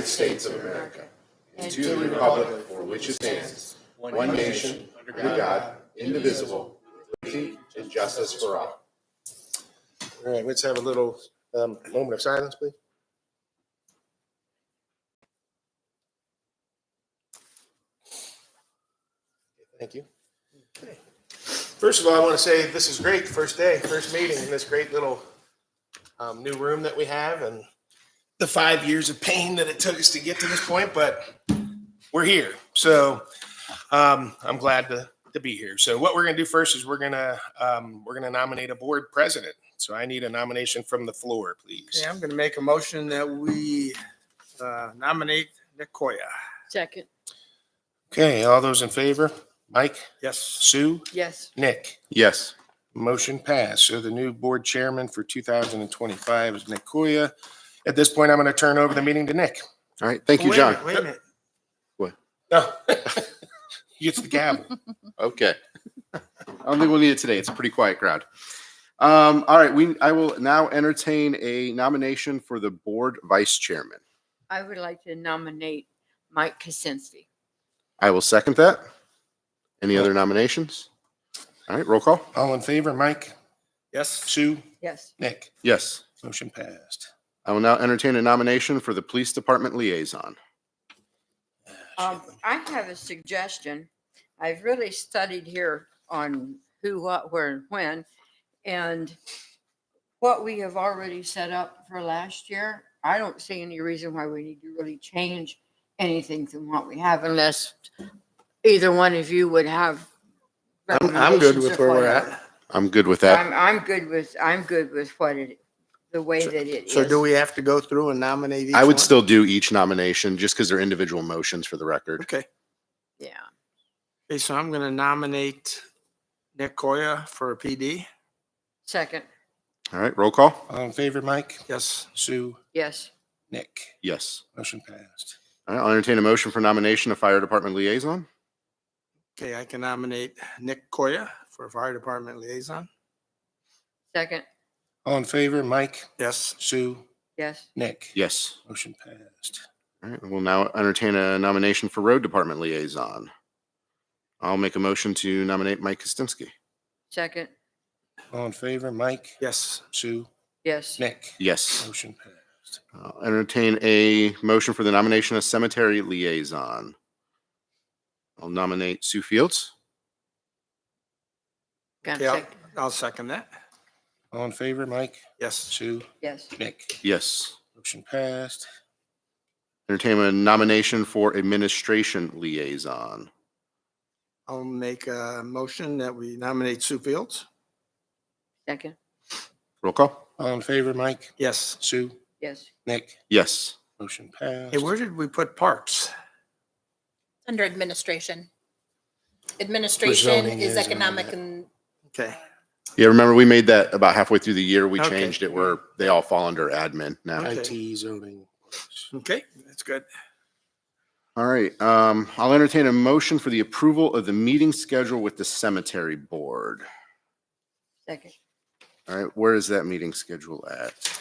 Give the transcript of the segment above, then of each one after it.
United States of America and to the republic for which it stands, one nation, under God, indivisible, with liberty and justice for all. All right, let's have a little moment of silence, please. Thank you. Okay. First of all, I want to say this is great. First day, first meeting in this great little new room that we have, and the 5 years of pain that it took us to get to this point, but we're here. So I'm glad to be here. So what we're going to do first is we're going to nominate a board president. So I need a nomination from the floor, please. Okay, I'm going to make a motion that we nominate Nick Koya. Second. Okay, all those in favor? Mike? Yes. Sue? Yes. Nick? Yes. Motion passed. So the new board chairman for 2025 is Nick Koya. At this point, I'm going to turn over the meeting to Nick. All right. Thank you, Wait a John. minute, Wait a minute. No. He gets the gavel. Okay. I don't think we'll need it today. It's a pretty quiet crowd. All right. I will now entertain a nomination for the board vice chairman. I would like to nominate Mike Kaczynski. I will second that. Any other nominations? All right. Roll call. All in favor? Mike? Yes. Sue? Yes. Nick? Yes. Motion passed. I will now entertain a nomination for the police department liaison. I have a suggestion. I've really studied here on who, what, where, and when, and what we have already set up for last year. I don't see any reason why we need to really change anything from what we have, unless either one of you would have. I'm good with recommendations where of we're what- at. I'm good with that. I'm good with what the way that it is. So do we have to go through and nominate each I would one? still do each nomination just because they're individual motions for the record. Okay. Yeah. Okay, so I'm going to nominate Nick Koya for a PD. Second. All right. Roll call. All in favor? Mike? Yes. Sue? Yes. Nick? Yes. Motion passed. All right. I'll entertain a motion for nomination of fire department liaison. Okay, I can nominate Nick Koya for fire department liaison. Second. All in favor? Mike? Yes. Sue? Yes. Nick? Yes. Motion passed. All right. We'll now entertain a nomination for road department liaison. I'll make a motion to nominate Mike Kostinsky. Second. All in favor? Mike? Yes. Sue? Yes. Nick? Yes. Motion passed. I'll entertain a motion for the nomination of cemetery liaison. I'll nominate Sue Fields. Got Okay, a I'll, second? I'll second that. All in favor? Mike? Yes. Sue? Yes. Nick? Yes. Motion passed. Entertain a nomination for administration liaison. I'll make a motion that we nominate Sue Fields. Second. Roll call. All in favor? Mike? Yes. Sue? Yes. Nick? Yes. Motion passed. Hey, where did we put parks? Under administration. For Administration zoning is is economic that. and Okay. Yeah, remember we made that about halfway through the year. We Okay. changed it where they all fall under admin now. Okay. IT, zoning. Okay, that's good. All right. I'll entertain a motion for the approval of the meeting schedule with the cemetery board. Second. All right. Where is that meeting schedule at?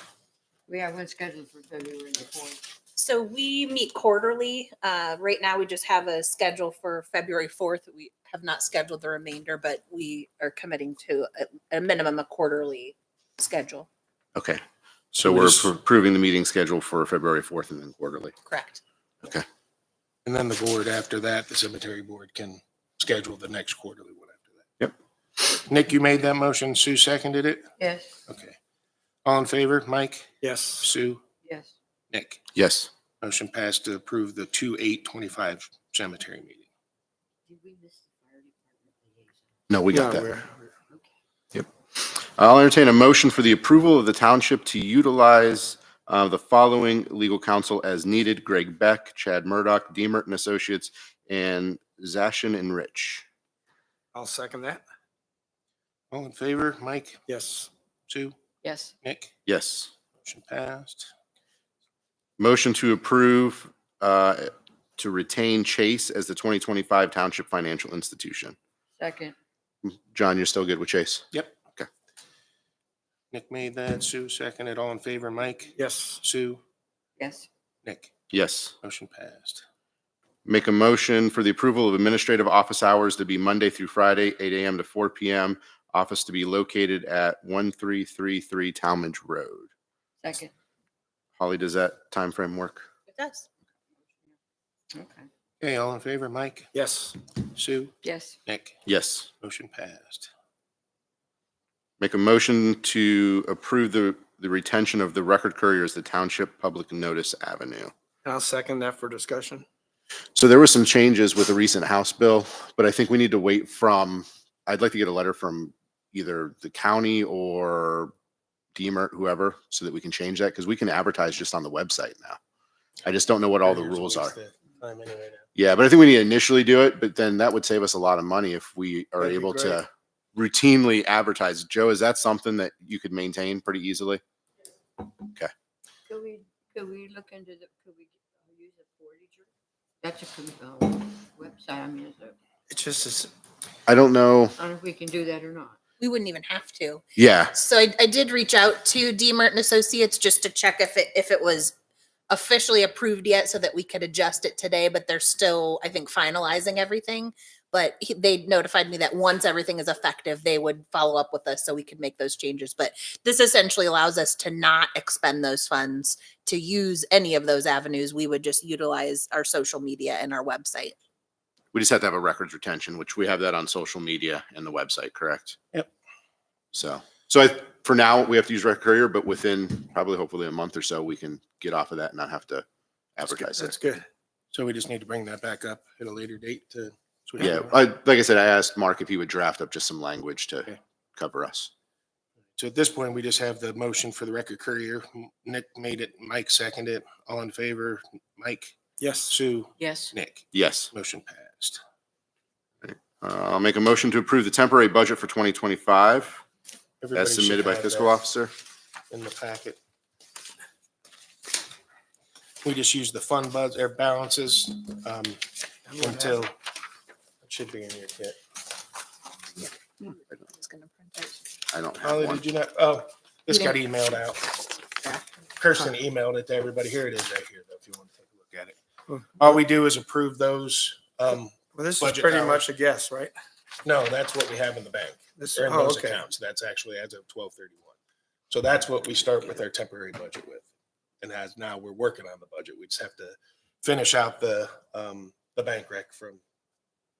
We have one scheduled for February the 4th. so we meet quarterly. Right now, we just have a schedule for February 4th. We have not scheduled the remainder, but we are committing to a minimum a quarterly schedule. Okay. So we're approving the meeting schedule for February 4th and then quarterly. Correct. Okay. And then the board after that, the cemetery board can schedule the next quarterly one after that. Yep. Nick, you made that motion. Sue seconded it? Yes. Okay. All in favor? Mike? Yes. Sue? Yes. Nick? Yes. Motion passed to approve the 2/8/25 cemetery meeting. Did we miss the fire department liaison? No, we got No, that. we're- I'll entertain a motion for the approval of the township to utilize the following legal counsel as needed: Greg Beck, Chad Murdoch, Deemert and Associates, and Zashin and Rich. I'll second that. All in favor? Mike? Yes. Sue? Yes. Nick? Yes. Motion passed. Motion to approve to retain Chase as the 2025 Township Financial Institution. Second. John, you're still good with Chase? Yep. Okay. Nick made that. Sue seconded. All in favor? Mike? Yes. Sue? Yes. Nick? Yes. Motion passed. Make a motion for the approval of administrative office hours to be Monday through Friday, 8 a.m. to 4 p.m. Office to be located at 1333 Talmadge Road. Second. Holly, does that time frame work? It does. Okay. Okay, all in favor, Mike, Yes. Sue, Yes. Nick? Yes. Motion passed. Make a motion to approve the retention of the record courier as the Township Public Notice Avenue. I'll second that for discussion. So there were some changes with the recent House bill, but I think we need to wait I'd like to get a letter from either the county or DMERT, whoever, so that we can change that, because we can advertise just on the website now. I just don't know what all the Here's a rules waste are. of time anyway now. Yeah, but I think we need to initially do it, but then that would save us a lot of money if we are That'd be able great. to routinely advertise. Joe, is that something that you could maintain pretty easily? Could we look into could we use a portager? That's a website. I mean, It's just, I don't know. I don't know if we can do that or not. We wouldn't even have to. Yeah, So I did reach out to Demert and Associates just to check if it was officially approved yet so that we could adjust it today, but they're still, I think, finalizing everything. But they notified me that once everything is effective, they would follow up with us so we could make those changes. But this essentially allows us to not expend those funds to use any of those avenues. We would just utilize our social media and our website. we just have to have a records retention, which we have that on social media and the website, correct? Yep. So for now, we have to use record courier, but within probably hopefully a month or so, we can get off of that and not have to advertise that's it. good. So we just need to bring that back up at a later date to switch. Yeah, it around. like I said, I asked Mark if he would draft up just some language to Okay. cover us. So at this point, we just have the motion for the record courier. Nick made it, Mike seconded it. All in favor, Mike, Yes. Sue, Yes. Nick. Yes. Motion passed. I'll make a motion to approve the temporary budget for 2025 Everybody as should submitted by have fiscal that officer. in the packet. We just use the fund balances until, it should be in your kit. I was gonna print it. I don't have Holly, one. did you not? Oh, this You got emailed out. Kirsten emailed it to everybody. Here it is right here, though, if you want to take a look at it. All we do is approve those. Well, this is Budget pretty power. much a guess, right? No, that's what we have in the bank. This, They're in oh, those okay. accounts. That's actually as of 12/31. So that's what we start with our temporary budget with. And as now we're working on the budget, we just have to finish out the bank rec from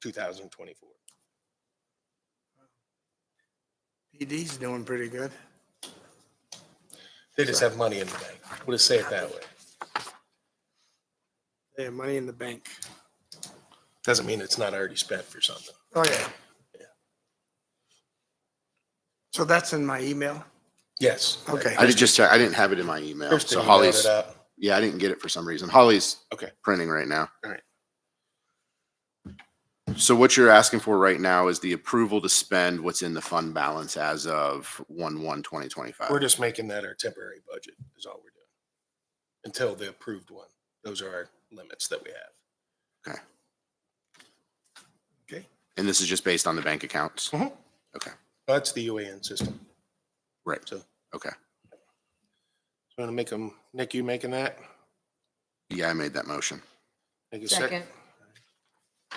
2024. PD's doing pretty good. They just have money in the bank. We'll just say it that way. They have money in the bank. Doesn't mean it's not already spent for something. Oh, yeah. Yeah. So that's in my email? Yes. Okay. I did just check. I didn't have it in my email. Kirsten So emailed Holly's, it out. yeah, I didn't get it for some reason. Holly's Okay. printing right now. All right. So what you're asking for right now is the approval to spend what's in the fund balance as of 1/1/2025. We're just making that our temporary budget is all we're doing. Until the approved one. Those are our limits that we have. Okay. Okay. And this is just based on the bank accounts? Mhm. Okay, That's the UAN system. right. So Okay. I'm gonna make them, Nick, you making that? Yeah, I made that motion. Make a Second.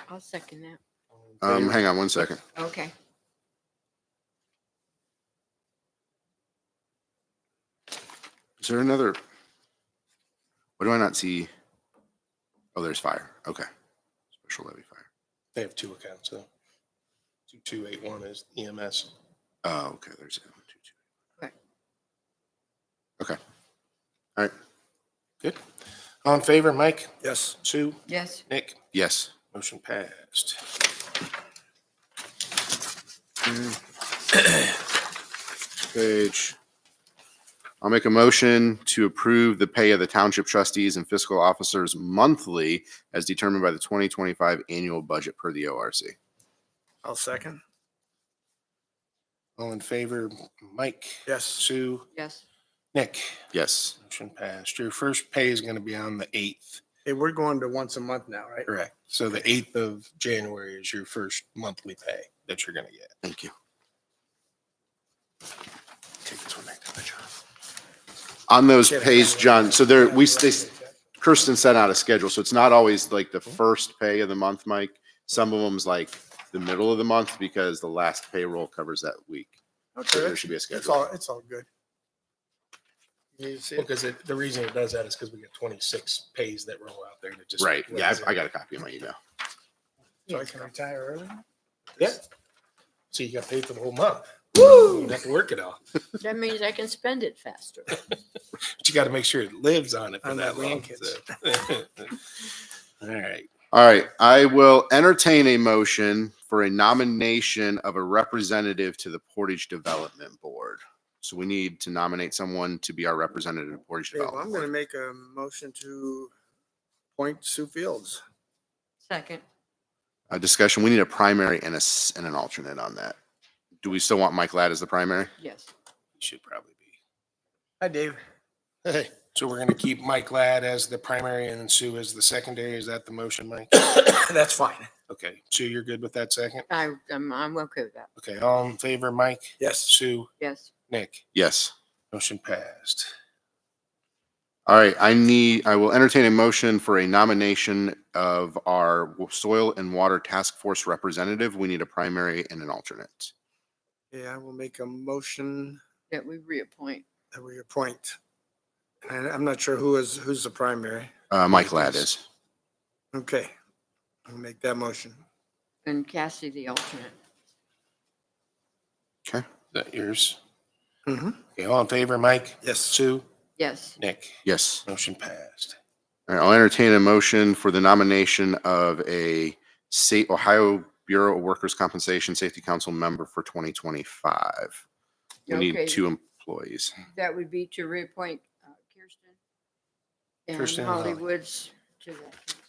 I'll second that. Hang on one second. Okay. Is there another? What do I not see? Oh, there's fire. Okay. Special levy fire. They have two accounts, so 2281 is EMS. Oh, okay. There's it. Okay. Okay. All right. Good. All in favor, Mike, Yes. Sue, Yes. Nick? Yes. Motion passed. Page. I'll make a motion to approve the pay of the township trustees and fiscal officers monthly as determined by the 2025 annual budget per the ORC. I'll second. All in favor, Mike, Yes. Sue, Yes. Nick? Yes. Motion passed. Your first pay is gonna be on the 8th. Hey, we're going to once a month now, right? Correct. So the 8th of January is your first monthly pay that you're gonna get. Thank you. Take this one back to the John. On those pays, John, so there, Kirsten sent out a schedule, so it's not always like the first pay of the month, Mike. Some of them's like the middle of the month because the last payroll covers that week. Okay, there should be a It's schedule. all good. You need to see it? Because the reason it does that is because we get 26 pays that roll out there that just. Right, yeah, runs I in. got a copy of my email. So I can retire early? Yeah. So you got paid for the whole month. You don't have to work it all. That means I can spend it faster. But you got to make sure it lives on it for On the that long. grandkids. So. All right. All right, I will entertain a motion for a nomination of a representative to the Portage Development Board. So we need to nominate someone to be our representative to Portage Okay, well, Development I'm gonna Board. make a motion to appoint Sue Fields. Second, A discussion, we need a primary and and an alternate on that. Do we still want Mike Ladd as the primary? yes. You should probably be. Hi, Dave. Hey, so we're going to keep Mike Ladd as the primary and Sue as the secondary. Is that the motion, Mike? That's fine. Okay. Sue, you're good with that second? I'm okay with that. Okay. All in favor, Mike? Yes. Sue? Yes. Nick? Yes. Motion passed. All right, I will entertain a motion for a nomination of our Soil and Water Task Force representative. We need a primary and an alternate. Yeah, I will make a motion That we reappoint. that we appoint. And I'm not sure who's the primary. Mike Ladd is. Okay, I'll make that motion. And Cassie the alternate. Okay. Is that yours? Mm-hmm. Okay. All in favor, Mike? Yes. Sue? Yes. Nick? Yes. Motion passed. All right, I'll entertain a motion for the nomination of a Ohio Bureau of Workers' Compensation Safety Council member for 2025. We Okay. need 2 employees. That would be to reappoint Kirsten. And Kirsten and Holly Holly. Woods to that. council.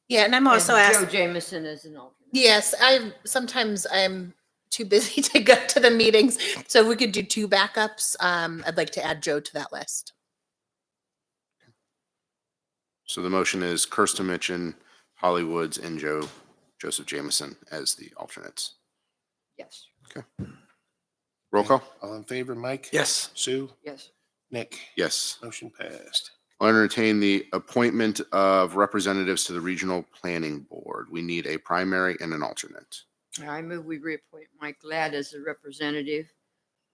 Yeah, and I'm also And asked. Joe Jameson as an alternate. Yes, I'm too busy to go to the meetings. So if we could do 2 backups, I'd like to add Joe to that list. So the motion is Kirsten Mitchin, Holly Woods, and Joseph Jameson as the alternates. Yes. Roll call? All in favor, Mike? Yes. Sue? Yes. Nick? Yes. Motion passed. I'll entertain the appointment of representatives to the Regional Planning Board. We need a primary and an alternate. I move we reappoint Mike Ladd as the representative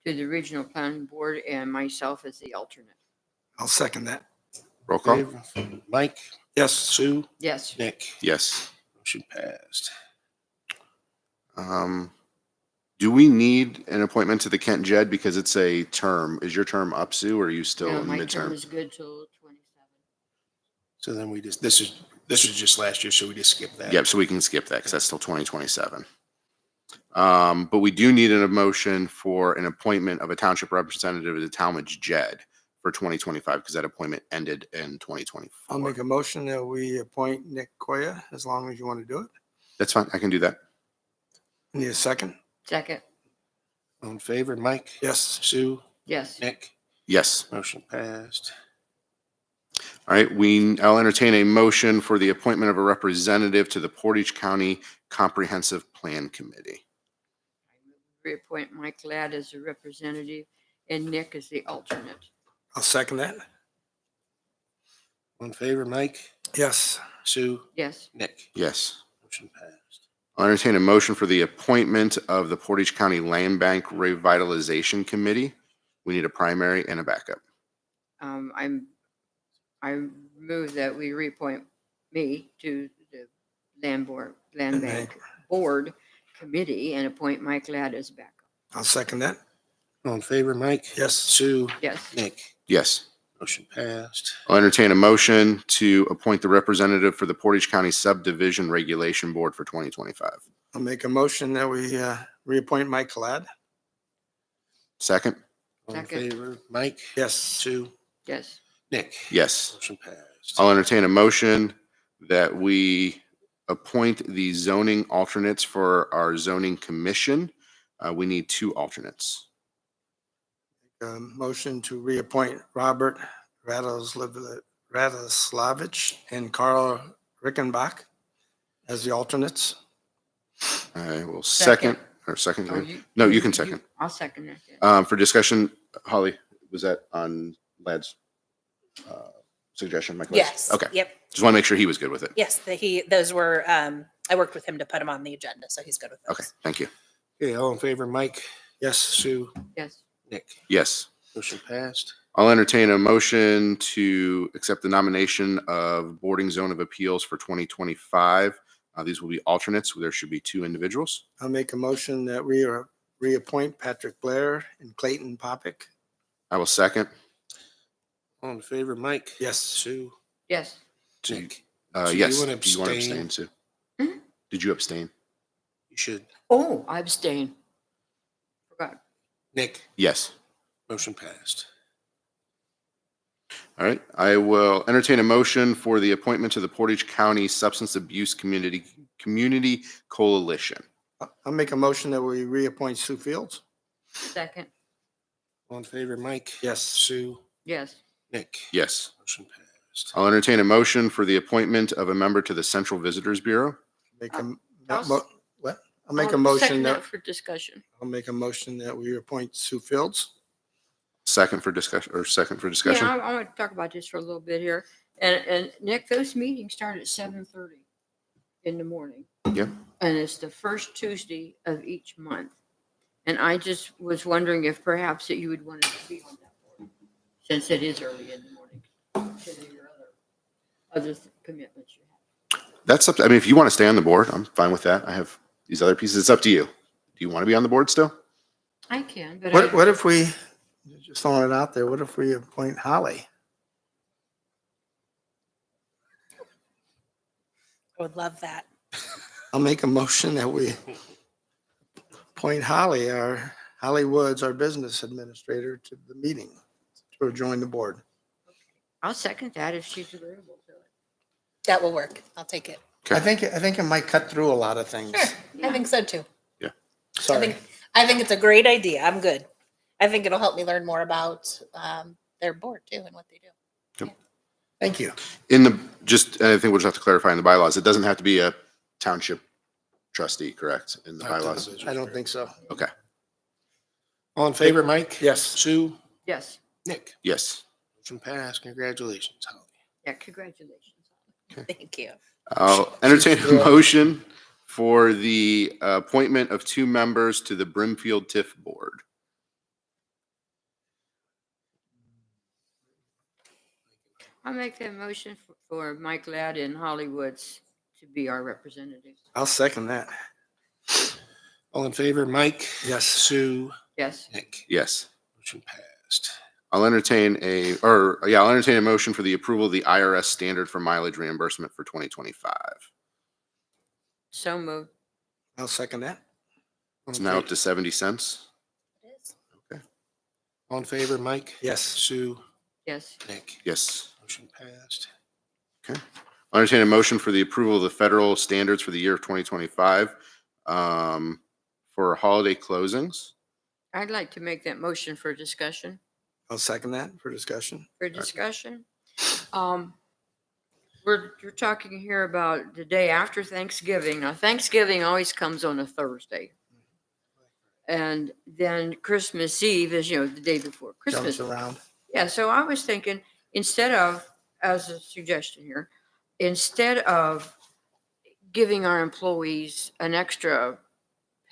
to the Regional Planning Board and myself as the alternate. I'll second that. Roll call? Favor, Mike? Yes. Sue? Yes. Nick? Yes. Motion passed. Do we need an appointment to the Kent Jed because it's a term? Is your term up, Sue, or are you still No, in my term midterm? is good till 27. So then we just, this is just last year, so we just skip that. Yep, so we can skip that because that's still 2027. But we do need an motion for an appointment of a township representative of the Talmadge Jed for 2025 because that appointment ended in 2024. I'll make a motion that we appoint Nick Koya as long as you want to do it. That's fine. I can do that. Need a second? Second. All in favor, Mike? Yes. Sue? Yes. Nick? Yes. Motion passed. All right. I'll entertain a motion for the appointment of a representative to the Portage County Comprehensive Plan Committee. Reappoint Mike Ladd as the representative and Nick as the alternate. I'll second that. All in favor, Mike? Yes. Sue? Yes. Nick? Yes. Motion passed. I'll entertain a motion for the appointment of the Portage County Land Bank Revitalization Committee. We need a primary and a backup. I move that we reappoint me to the Land Bank Board Committee and appoint Mike Ladd as backup. I'll second that. All in favor, Mike? Yes. Sue? Yes. Nick? Yes. Motion passed. I'll entertain a motion to appoint the representative for the Portage County Subdivision Regulation Board for 2025. I'll make a motion that we reappoint Mike Ladd. Second? All in Second. favor, Mike? Yes. Sue? Yes. Nick? Yes. Motion passed. I'll entertain a motion that we appoint the zoning alternates for our zoning commission. We need 2 alternates. Motion to reappoint Robert Radoslavich and Carl Rickenbach as the alternates. I will Second. second. Oh, No, you can second. I'll second that. For discussion, Holly, was that on Ladd's suggestion, Mike? Yes. Okay. Yep. Just want to make sure he was good with it. Yes. Those were, I worked with him to put them on the agenda, so he's good with those. Okay, thank you. Okay, all in favor, Mike? Yes. Sue? Yes. Nick? Yes. Motion passed. I'll entertain a motion to accept the nomination of Boarding Zone of Appeals for 2025. These will be alternates. There should be 2 individuals. I'll make a motion that we reappoint Patrick Blair and Clayton Popick. I will second. All in favor, Mike? Yes. Sue? Yes. Nick? So you Yes. wanna Do you want to abstain? abstain, Sue? Mhm. Did you abstain? You should. Oh, I abstain. Forgot. Nick? Yes. Motion passed. All right. I will entertain a motion for the appointment to the Portage County Substance Abuse Community Coalition. I'll make a motion that we reappoint Sue Fields. Second. All in favor, Mike? Yes. Sue? Yes. Nick? Yes. Motion passed. I'll entertain a motion for the appointment of a member to the Central Visitors Bureau. Make a, I'll mo- what? I'll make a I'll motion second that, for discussion. I'll make a motion that we appoint Sue Fields. Second for discussion. Yeah, I want to talk about this for a little bit here. And Nick, those meetings start at 7:30 in the morning. Yep. And it's the first Tuesday of each month. And I just was wondering if perhaps that you would want to be on that board, since it is early in the morning, considering your other commitments you have. That's up to, I mean, if you want to stay on the board, I'm fine with that. I have these other pieces. It's up to you. Do you want to be on the board still? I can, but What if we, just throwing it out there, what if we appoint Holly? I would love that. I'll make a motion that we appoint Holly Woods, our business administrator, to the meeting, to join the board. I'll second that if she's agreeable to it. That will work. I'll take it. I think it might cut through a lot of things. Sure. I think so too. Sorry. I think it's a great idea. I'm good. I think it'll help me learn more about their board too and what they do. Thank you. I think we'll just have to clarify in the bylaws. It doesn't have to be a township trustee, correct? In the Not bylaws. division. I don't think so. Okay. All in favor, Mike? Yes. Sue? Yes. Nick? Yes. Motion passed. Congratulations, Holly. Yeah, congratulations. Thank you. I'll entertain a motion for the appointment of 2 members to the Brimfield TIF board. I'll make that motion for Mike Ladd and Holly Woods to be our representatives. I'll second that. All in favor, Mike? Yes. Sue? Yes. Nick? Yes. Motion passed. I'll entertain a motion for the approval of the IRS standard for mileage reimbursement for 2025. So moved. I'll second that. It's now up to 70 cents. It is. All in favor, Mike? Yes. Sue? Yes. Nick? Yes. Motion passed. I'll entertain a motion for the approval of the federal standards for the year of 2025 for holiday closings. I'd like to make that motion for discussion. I'll second that for discussion. For discussion. We're talking here about the day after Thanksgiving. Now, Thanksgiving always comes on a Thursday. And then Christmas Eve is, the day before Christmas. Jumps around. Yeah, so I was thinking, instead of, as a suggestion here, instead of giving our employees an extra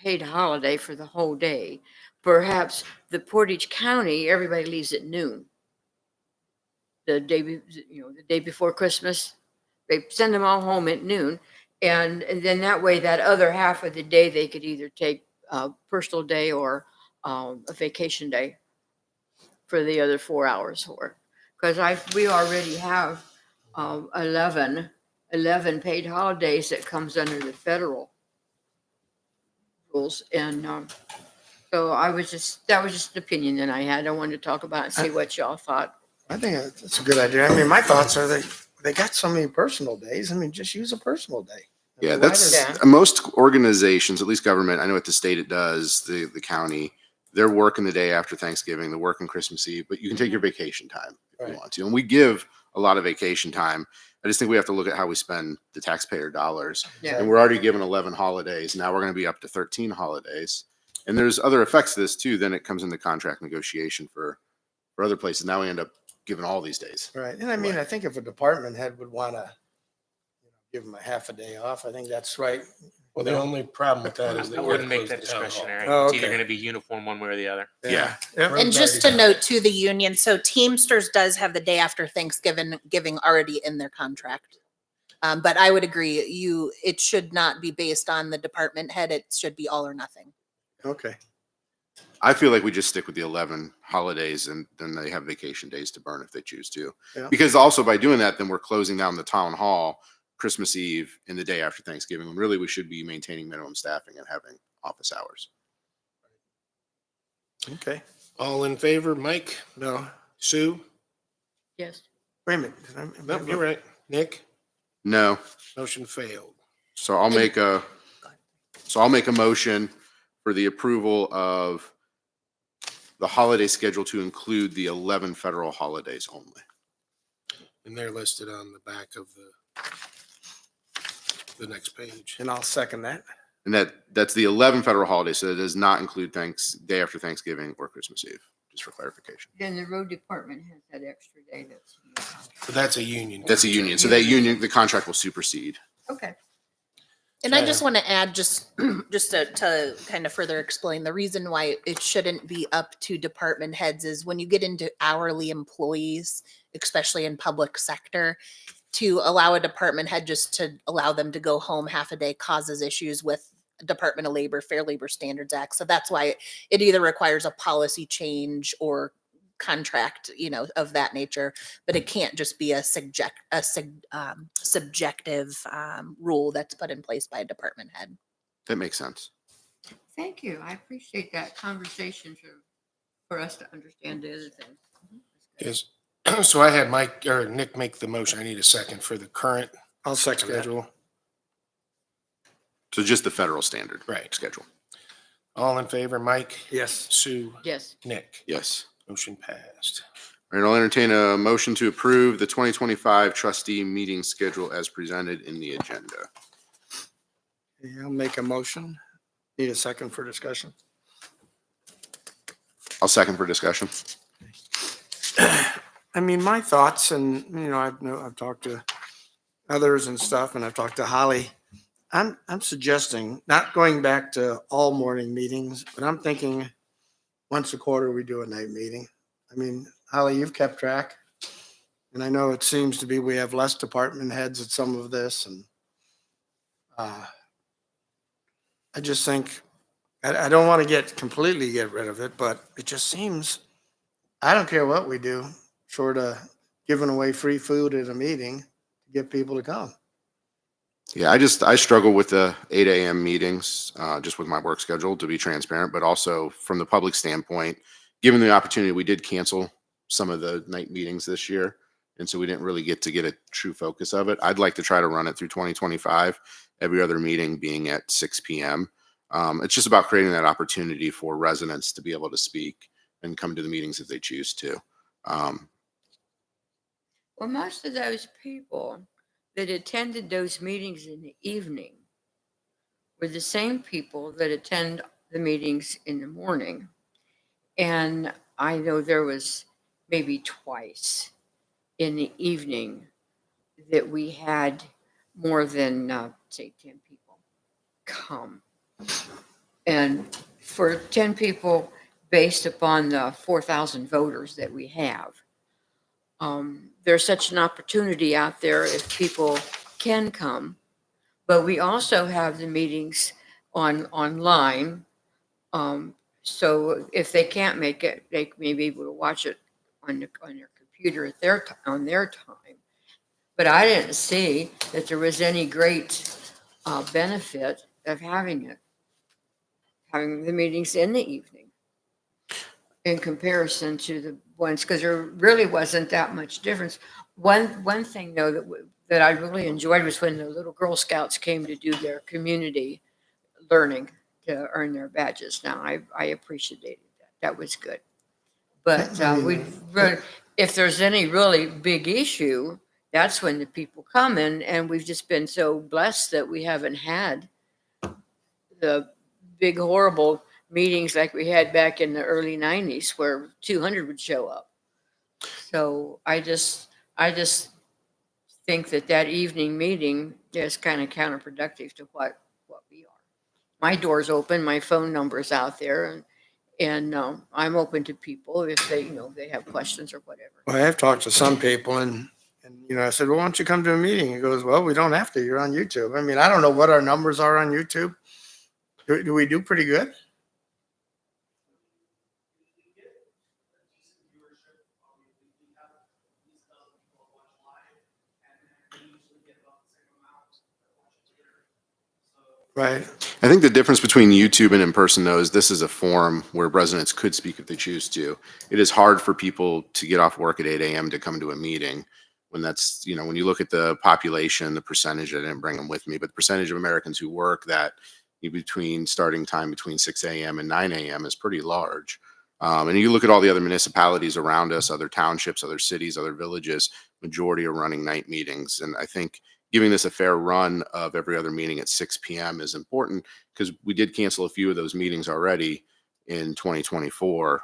paid holiday for the whole day, perhaps the Portage County, everybody leaves at noon. The day before Christmas, they send them all home at noon. And then that way, that other half of the day, they could either take a personal day or a vacation day for the other 4 hours for. Because we already have 11 paid holidays that comes under the federal rules. And so that was just an opinion that I had. I wanted to talk about and see what y'all thought. I think that's a good idea. I mean, my thoughts are they got so many personal days. I mean, just use a personal day. I Yeah, mean, why that's does- most organizations, at least government. I know at the state it does, the county, they're working the day after Thanksgiving, they're working Christmas Eve, but you can take your vacation time if you Right. want to. And we give a lot of vacation time. I just think we have to look at how we spend the taxpayer dollars. Yeah. And we're already given 11 holidays. Now we're going to be up to 13 holidays. And there's other effects to this too. Then it comes into contract negotiation for other places. Now we end up given all these days. Right. And I mean, I think if a department head would want to give them a half a day off, I think that's right. Well, the only problem with that is they I would wouldn't make close that the town hall. discretionary. Oh, It's either okay. gonna be uniform one way or the other. Yeah. Yep. Road's And just already to done. note to the union, so Teamsters does have the day after Thanksgiving giving already in their contract. But I would agree, it should not be based on the department head. It should be all or nothing. Okay. I feel like we just stick with the 11 holidays and then they have vacation days to burn if they choose to. Yeah. Because also by doing that, then we're closing down the town hall Christmas Eve and the day after Thanksgiving. When really we should be maintaining minimum staffing and having office hours. Okay. All in favor, Mike, No, Sue? Yes. wait a minute. Nope, you're right. Nick, No. motion failed. So I'll make a motion for the approval of the holiday schedule to include the 11 federal holidays only. And they're listed on the back of the next page. And I'll second that. And that's the 11 federal holidays. So it does not include day after Thanksgiving or Christmas Eve, just for clarification. Then the road department has that extra day that's. But that's a union. That's a union. So that union, the contract will supersede. Okay. And I just want to add, just to kind of further explain, the reason why it shouldn't be up to department heads is when you get into hourly employees, especially in public sector, to allow a department head just to allow them to go home half a day causes issues with Department of Labor, Fair Labor Standards Act. So that's why it either requires a policy change or contract, of that nature, but it can't just be a subjective rule that's put in place by a department head. That makes sense. Thank you. I appreciate that conversation for us to understand the other thing. Yes. So I had Mike or Nick make the motion. I need a second for the current I'll second that. schedule. So just the federal standard Right. schedule. All in favor, Mike, Yes. Sue, Yes. Nick. Yes. Motion passed. All right, I'll entertain a motion to approve the 2025 trustee meeting schedule as presented in the agenda. I'll make a motion. Need a second for discussion. I'll second for discussion. I mean, my thoughts, and I've talked to others and stuff, and I've talked to Holly. I'm suggesting not going back to all morning meetings, but I'm thinking once a quarter we do a night meeting. I mean, Holly, you've kept track, and I know it seems to be we have less department heads at some of this, and I just think I don't want to completely get rid of it, but it just seems I don't care what we do, short of giving away free food at a meeting to get people to come. Yeah, I struggle with the 8 a.m. meetings, just with my work schedule, to be transparent, but also from the public standpoint, given the opportunity, we did cancel some of the night meetings this year. And so we didn't really get a true focus of it. I'd like to try to run it through 2025, every other meeting being at 6 p.m. It's just about creating that opportunity for residents to be able to speak and come to the meetings if they choose to. Well, most of those people that attended those meetings in the evening were the same people that attend the meetings in the morning. And I know there was maybe twice in the evening that we had more than, say, 10 people come. And for 10 people, based upon the 4,000 voters that we have, there's such an opportunity out there if people can come. But we also have the meetings online. So if they can't make it, they may be able to watch it on their computer at on their time. But I didn't see that there was any great benefit of having the meetings in the evening in comparison to the ones, because there really wasn't that much difference. One thing though that I really enjoyed was when the little Girl Scouts came to do their community learning to earn their badges. Now I appreciated that. That was good. But if there's any really big issue, that's when the people come in, and we've just been so blessed that we haven't had the big horrible meetings like we had back in the early 90s where 200 would show up. So I just think that evening meeting is kind of counterproductive to what we are. My door's open, my phone number's out there, and I'm open to people if they, they have questions or whatever. Well, I have talked to some people and, I said, well, why don't you come to a meeting? He goes, well, we don't have to. You're on YouTube. I mean, I don't know what our numbers are on YouTube. Do we do pretty good? Right. I think the difference between YouTube and in person, though, is this is a forum where residents could speak if they choose to. It is hard for people to get off work at 8 a.m. to come to a meeting when that's, when you look at the population, the percentage, I didn't bring them with me, but the percentage of Americans who work that between starting time between 6 a.m. and 9 a.m. is pretty large. And you look at all the other municipalities around us, other townships, other cities, other villages, majority are running night meetings. And I think giving this a fair run of every other meeting at 6 p.m. is important because we did cancel a few of those meetings already in 2024.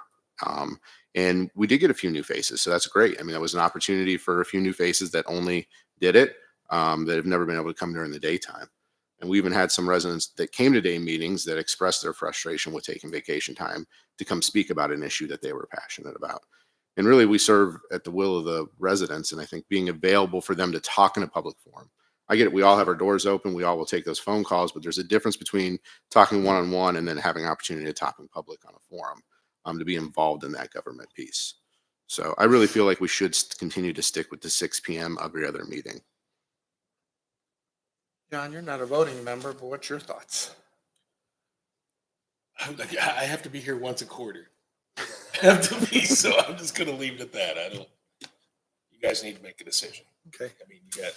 And we did get a few new faces. So that's great. I mean, that was an opportunity for a few new faces that only did it, that have never been able to come during the daytime. And we even had some residents that came to day meetings that expressed their frustration with taking vacation time to come speak about an issue that they were passionate about. And really, we serve at the will of the residents. And I think being available for them to talk in a public forum. I get it. We all have our doors open. We all will take those phone calls, but there's a difference between talking one-on-one and then having an opportunity to talk in public on a forum, to be involved in that government piece. So I really feel like we should continue to stick with the 6 p.m. every other meeting. John, you're not a voting member, but what's your thoughts? I have to be here once a quarter. I have to be, so I'm just gonna leave it at that. You guys need to make a decision. Okay. I mean, you got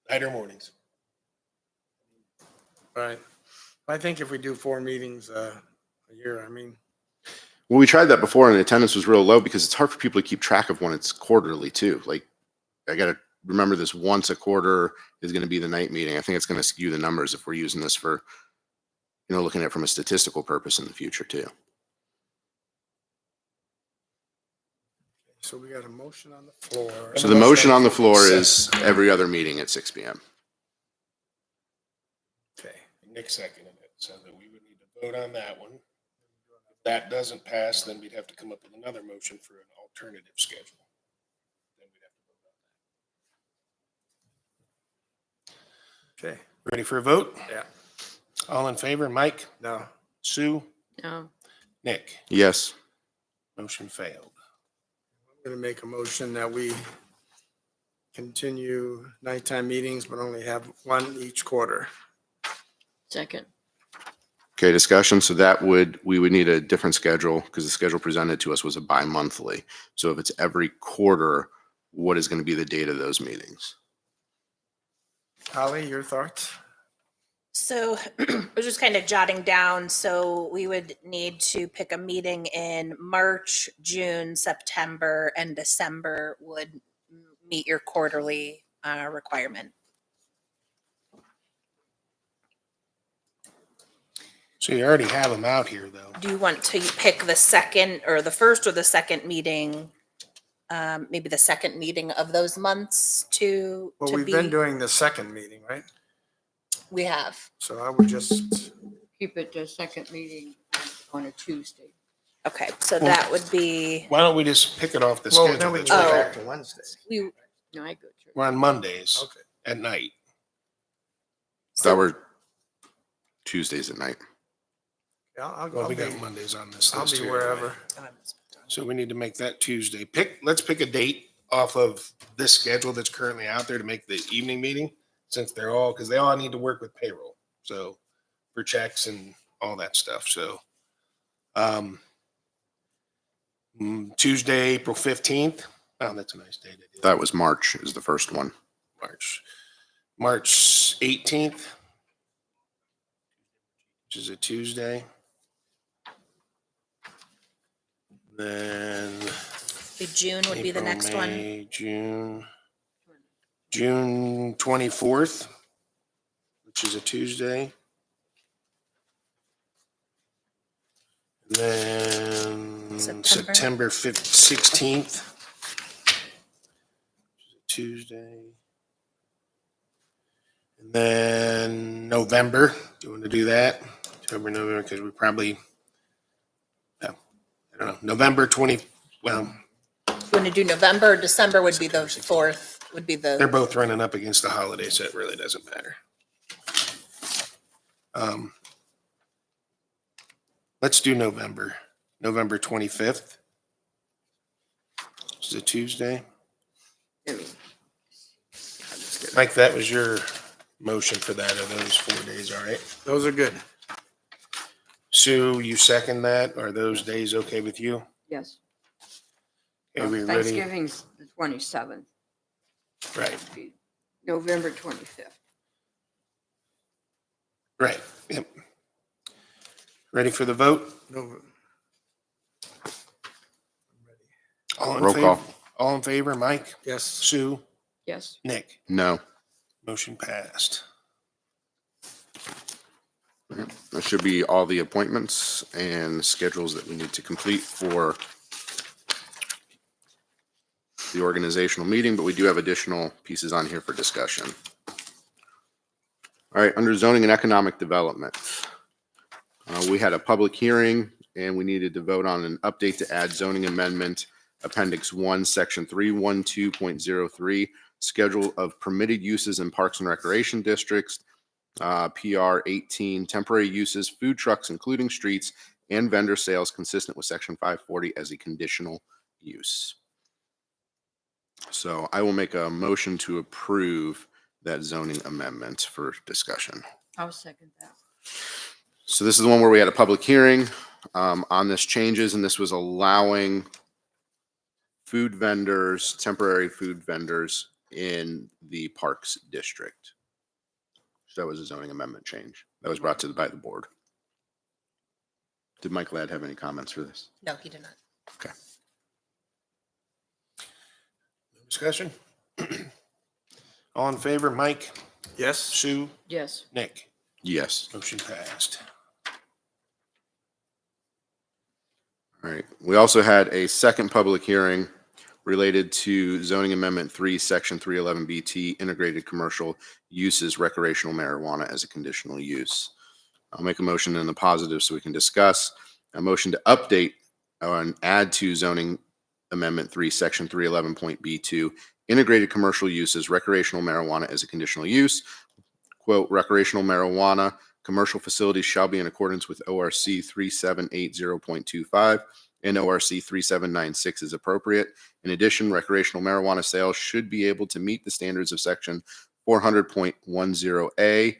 night or mornings. Right. I think if we do 4 meetings a year, Well, we tried that before and the attendance was real low because it's hard for people to keep track of when it's quarterly too. Like I got to remember this once a quarter is going to be the night meeting. I think it's going to skew the numbers if we're using this for, looking at it from a statistical purpose in the future too. so we got a motion on the floor. So the motion on the floor is every other meeting at 6 p.m. Okay. Nick seconded it, so that we would need to vote on that one. If that doesn't pass, then we'd have to come up with another motion for an alternative schedule. Then we'd have to vote on that. Okay. Ready for a vote? Yeah. All in favor? Mike? No. Sue? No, Nick? Yes. Motion failed. I'm going to make a motion that we continue nighttime meetings, but only have one each quarter. second. Okay, discussion. So we would need a different schedule because the schedule presented to us was a bi-monthly. So if it's every quarter, what is going to be the date of those meetings? Holly, your thoughts? So I was just kind of jotting down. So we would need to pick a meeting in March, June, September, and December would meet your quarterly requirement. So you already have them out here, though. Do you want to pick the second or the first or the second meeting? Maybe the second meeting of those months to Well, we've be. been doing the second meeting, right? We have. So I would just, Keep it to second meeting on a Tuesday. Okay, so that would be Why don't we just pick it off the well, schedule? then we that's go right back there? to Wednesday. we. No, I go through. We're on Mondays Okay. at night. That were Tuesdays at night. Yeah, Well, I'll we be, got Mondays on this I'll list be here. wherever. So we need to make that Tuesday. Let's pick a date off of this schedule that's currently out there to make the evening meeting, since because they all need to work with payroll. So for checks and all that stuff. So Tuesday, April 15th. Oh, that's a nice day to do it. That was March is the first one. March 18th, which is a Tuesday. Then June would be the April, next one. May, June 24th, which is a Tuesday. Then September 16th. Tuesday. And then November, do you want to do that? October, November, because we probably, I don't know, November 20, well, You want to do November or December would be the 4th, would be they're the, both running up against the holidays, so it really doesn't matter. Let's do November 25th. This is a Tuesday. I mean, Mike, that was your motion for that. Are those 4 days all right? Those are good. Sue, you second that? Are those days okay with you? yes. Are we ready? Thanksgiving's the 27th, Right, November 25th. right, yep. Ready for the vote? No, All in Roll favor? call. All in favor, Mike, yes. Sue, Yes. Nick? No. Motion passed. That should be all the appointments and schedules that we need to complete for the organizational meeting, but we do have additional pieces on here for discussion. All right, under zoning and economic development, we had a public hearing and we needed to vote on an update to add zoning amendment, Appendix 1, Section 312.03, Schedule of Permitted Uses in Parks and Recreation Districts, PR 18, temporary uses, food trucks, including streets, and vendor sales consistent with Section 540 as a conditional use. So I will make a motion to approve that zoning amendment for discussion. I'll second that. So this is the one where we had a public hearing on this changes, and this was allowing food vendors, temporary food vendors in the Parks District. So that was a zoning amendment change that was brought to by the board. Did Mike Ladd have any comments for this? no, he did not. Okay. Discussion? All in favor, Mike, Yes. Sue, Yes. Nick? Yes. Motion passed. All right. We also had a second public hearing related to zoning amendment 3, section 311 BT, integrated commercial uses recreational marijuana as a conditional use. I'll make a motion in the positive so we can discuss. A motion to update and add to zoning amendment 3, section 311.B2, integrated commercial uses recreational marijuana as a conditional use. Quote, recreational marijuana commercial facilities shall be in accordance with ORC 3780.25 and ORC 3796 as appropriate. In addition, recreational marijuana sales should be able to meet the standards of section 400.10A,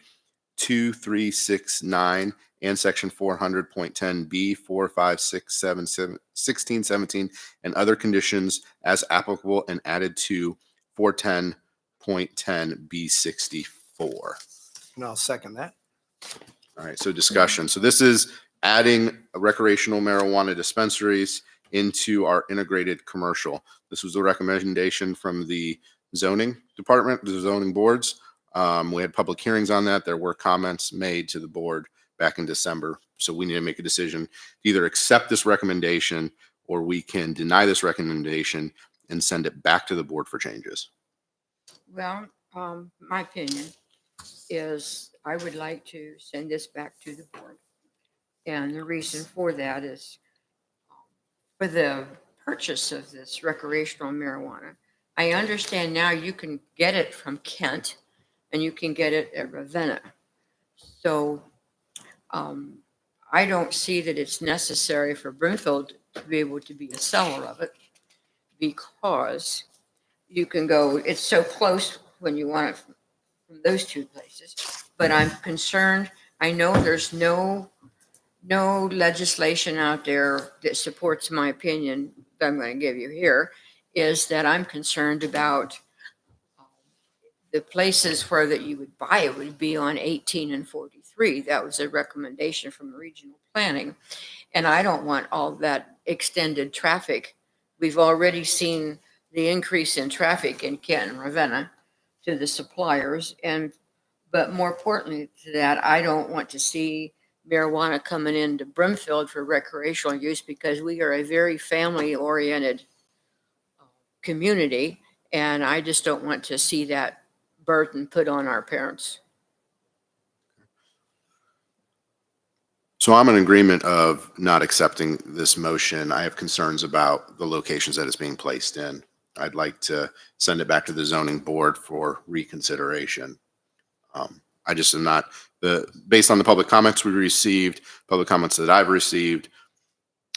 2369, and section 400.10B, 4, 5, 6, 7, 16, 17, and other conditions as applicable and added to 410.10B64. And I'll second that. All right, so discussion. So this is adding recreational marijuana dispensaries into our integrated commercial. This was a recommendation from the zoning department, the zoning boards. We had public hearings on that. There were comments made to the board back in December. So we need to make a decision to either accept this recommendation or we can deny this recommendation and send it back to the board for changes. Well, my opinion is I would like to send this back to the board. And the reason for that is for the purchase of this recreational marijuana. I understand now you can get it from Kent and you can get it at Ravenna. So I don't see that it's necessary for Brimfield to be able to be a seller of it because you can go, it's so close when you want it from those two places. But I'm concerned, I know there's no legislation out there that supports my opinion that I'm going to give you here, is that I'm concerned about the places where that you would buy it would be on 18 and 43. That was a recommendation from regional planning. And I don't want all that extended traffic. We've already seen the increase in traffic in Kent and Ravenna to the suppliers. But more importantly to that, I don't want to see marijuana coming into Brimfield for recreational use because we are a very family-oriented community, and I just don't want to see that burden put on our parents. So I'm in agreement of not accepting this motion. I have concerns about the locations that it's being placed in. I'd like to send it back to the zoning board for reconsideration. I just am not, based on the public comments we received, public comments that I've received,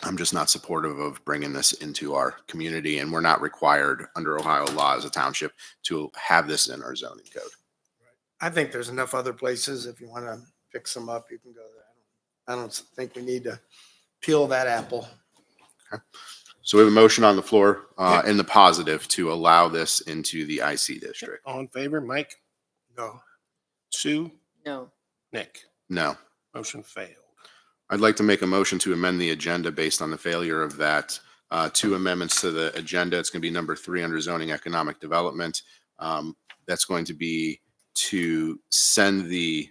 I'm just not supportive of bringing this into our community, and we're not required under Ohio law as a township to have this in our zoning code. I think there's enough other places. If you want to fix them up, you can go there. I don't think we need to peel that apple. So we have a motion on the floor in the positive to allow this into the IC district. All in favor, Mike, No. Sue, No, Nick? No. Motion failed. I'd like to make a motion to amend the agenda based on the failure of that. Two amendments to the agenda. It's going to be number 3 under zoning economic development. That's going to be to send the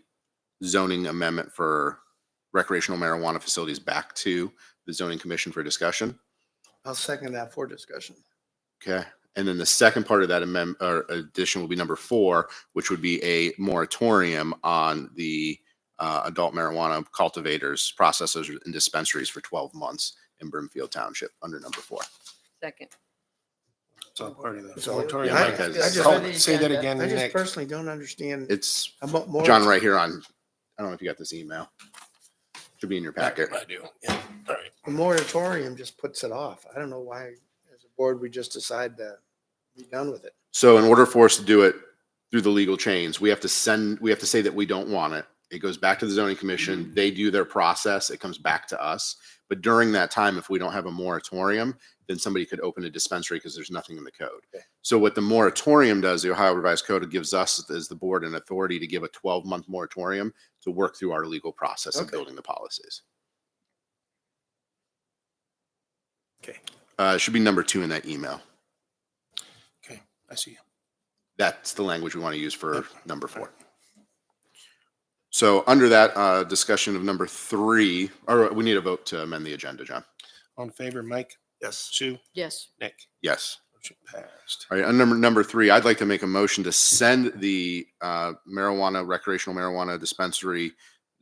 zoning amendment for recreational marijuana facilities back to the zoning commission for discussion. I'll second that for discussion. Okay. And then the second part of that amendment or addition will be number 4, which would be a moratorium on the adult marijuana cultivators, processors, and dispensaries for 12 months in Brimfield Township under number 4. second. It's all part of the So, moratorium. yeah, Mike, I just- oh, say that again, I just Nick. personally don't understand. It's about more. John right here on, I don't know if you got this email. Should be in your packet. I do. Yeah. All right. The moratorium just puts it off. I don't know why, as a board, we just decide to be done with it. So in order for us to do it through the legal chains, we have to say that we don't want it. It goes back to the zoning commission. They do their process. It comes back to us. But during that time, if we don't have a moratorium, then somebody could open a dispensary because there's nothing in the code. Okay. So what the moratorium does, the Ohio Revised Code gives us as the board an authority to give a 12-month moratorium to work through our legal process of Okay. building the policies. Okay. It should be number 2 in that email. Okay, I see you. That's the language we want to use for Yep. number 4. So under that discussion of number 3, or we need a vote to amend the agenda, John. All in favor, Mike, Yes. Sue, Yes, Nick? Yes. Motion passed. All right, on number 3, I'd like to make a motion to send the recreational marijuana dispensary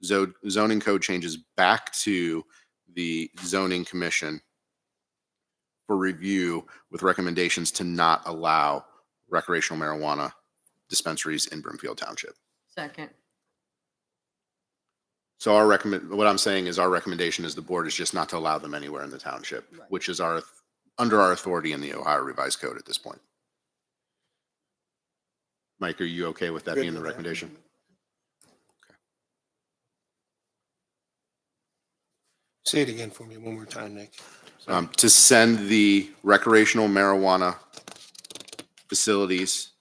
zoning code changes back to the zoning commission for review with recommendations to not allow recreational marijuana dispensaries in Brimfield Township. second. So what I'm saying is our recommendation as the board is just not to allow them anywhere in the township, Right. which is under our authority in the Ohio Revised Code at this point. Mike, are you okay with that Good being the with that. recommendation? Say it again for me one more time, Nick. To send the recreational marijuana facilities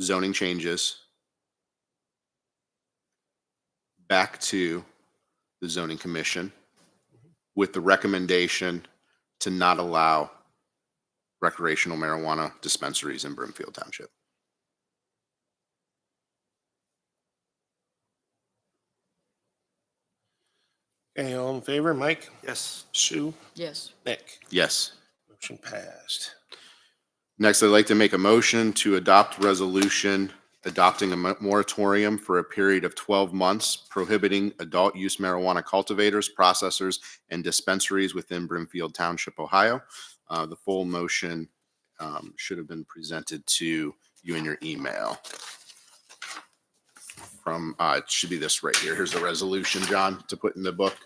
zoning changes back to the zoning commission with the recommendation to not allow recreational marijuana dispensaries in Brimfield Township. Okay, all in favor, Mike, Yes. Sue, Yes, Nick? Yes. Motion passed. Next, I'd like to make a motion to adopt resolution adopting a moratorium for a period of 12 months prohibiting adult use marijuana cultivators, processors, and dispensaries within Brimfield Township, Ohio. The full motion should have been presented to you in your email. It should be this right here. Here's the resolution, John, to put in the book.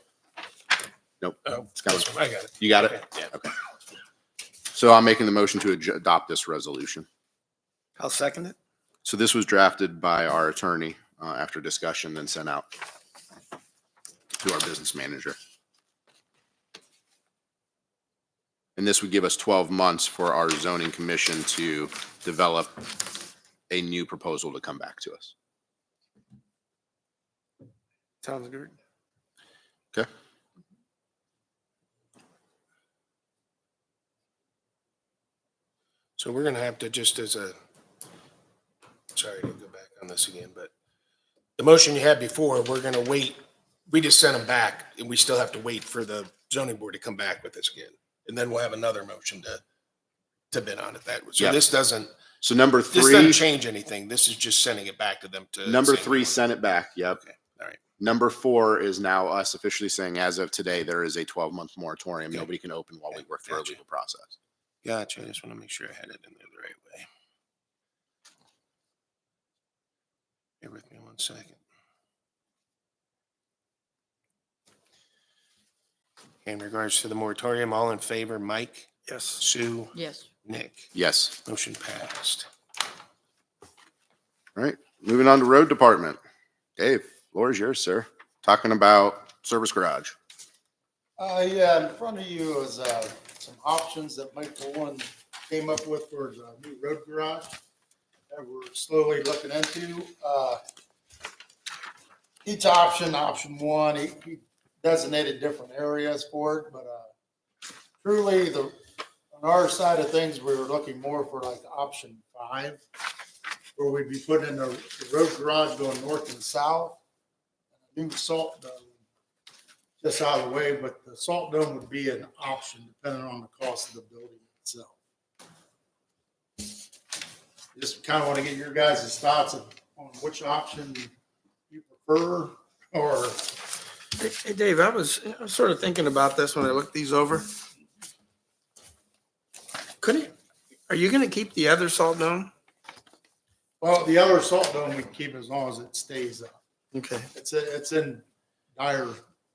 Nope. Oh, It's got this one, I got it. You got it? Okay, yeah. Okay. So I'm making the motion to adopt this resolution. I'll second it. So this was drafted by our attorney after discussion, then sent out to our business manager. And this would give us 12 months for our zoning commission to develop a new proposal to come back to us. Sounds good. Okay. So we're gonna have to just sorry to go back on this again, but the motion you had before, we're gonna wait we just sent them back and we still have to wait for the zoning board to come back with this again. And then we'll have another motion to bid on it that way. So Yeah. this doesn't number This doesn't three, change anything. This is just sending it back to them to. number say we three want- sent it back. Yep. Okay, all right. Number 4 is now us officially saying as of today, there is a 12-month moratorium. Okay. Nobody can open while we work through our Gotcha. legal process. Gotcha. I just want to make sure I had it in there the right way. Bear with me 1 second. In regards to the moratorium, all in favor, Mike, Yes. Sue, Yes. Nick, Yes. motion passed. All right. Moving on to road department. Dave, floor is yours, sir. Talking about service garage. Yeah, in front of you is some options that Michael One came up with for the new road garage that we're slowly looking into. Each option one, he designated different areas for it, but truly on our side of things, we were looking more for like option 5, where we'd be putting in the road garage going north and south. A new salt dome just out of the way, but the salt dome would be an option depending on the cost of the building itself. Just kind of want to get your guys' thoughts on which option you prefer, or Hey, Dave, I was sort of thinking about this when I looked these over. Are you gonna keep the other salt dome? well, the other salt dome we can keep as long as it stays up. Okay. It's in dire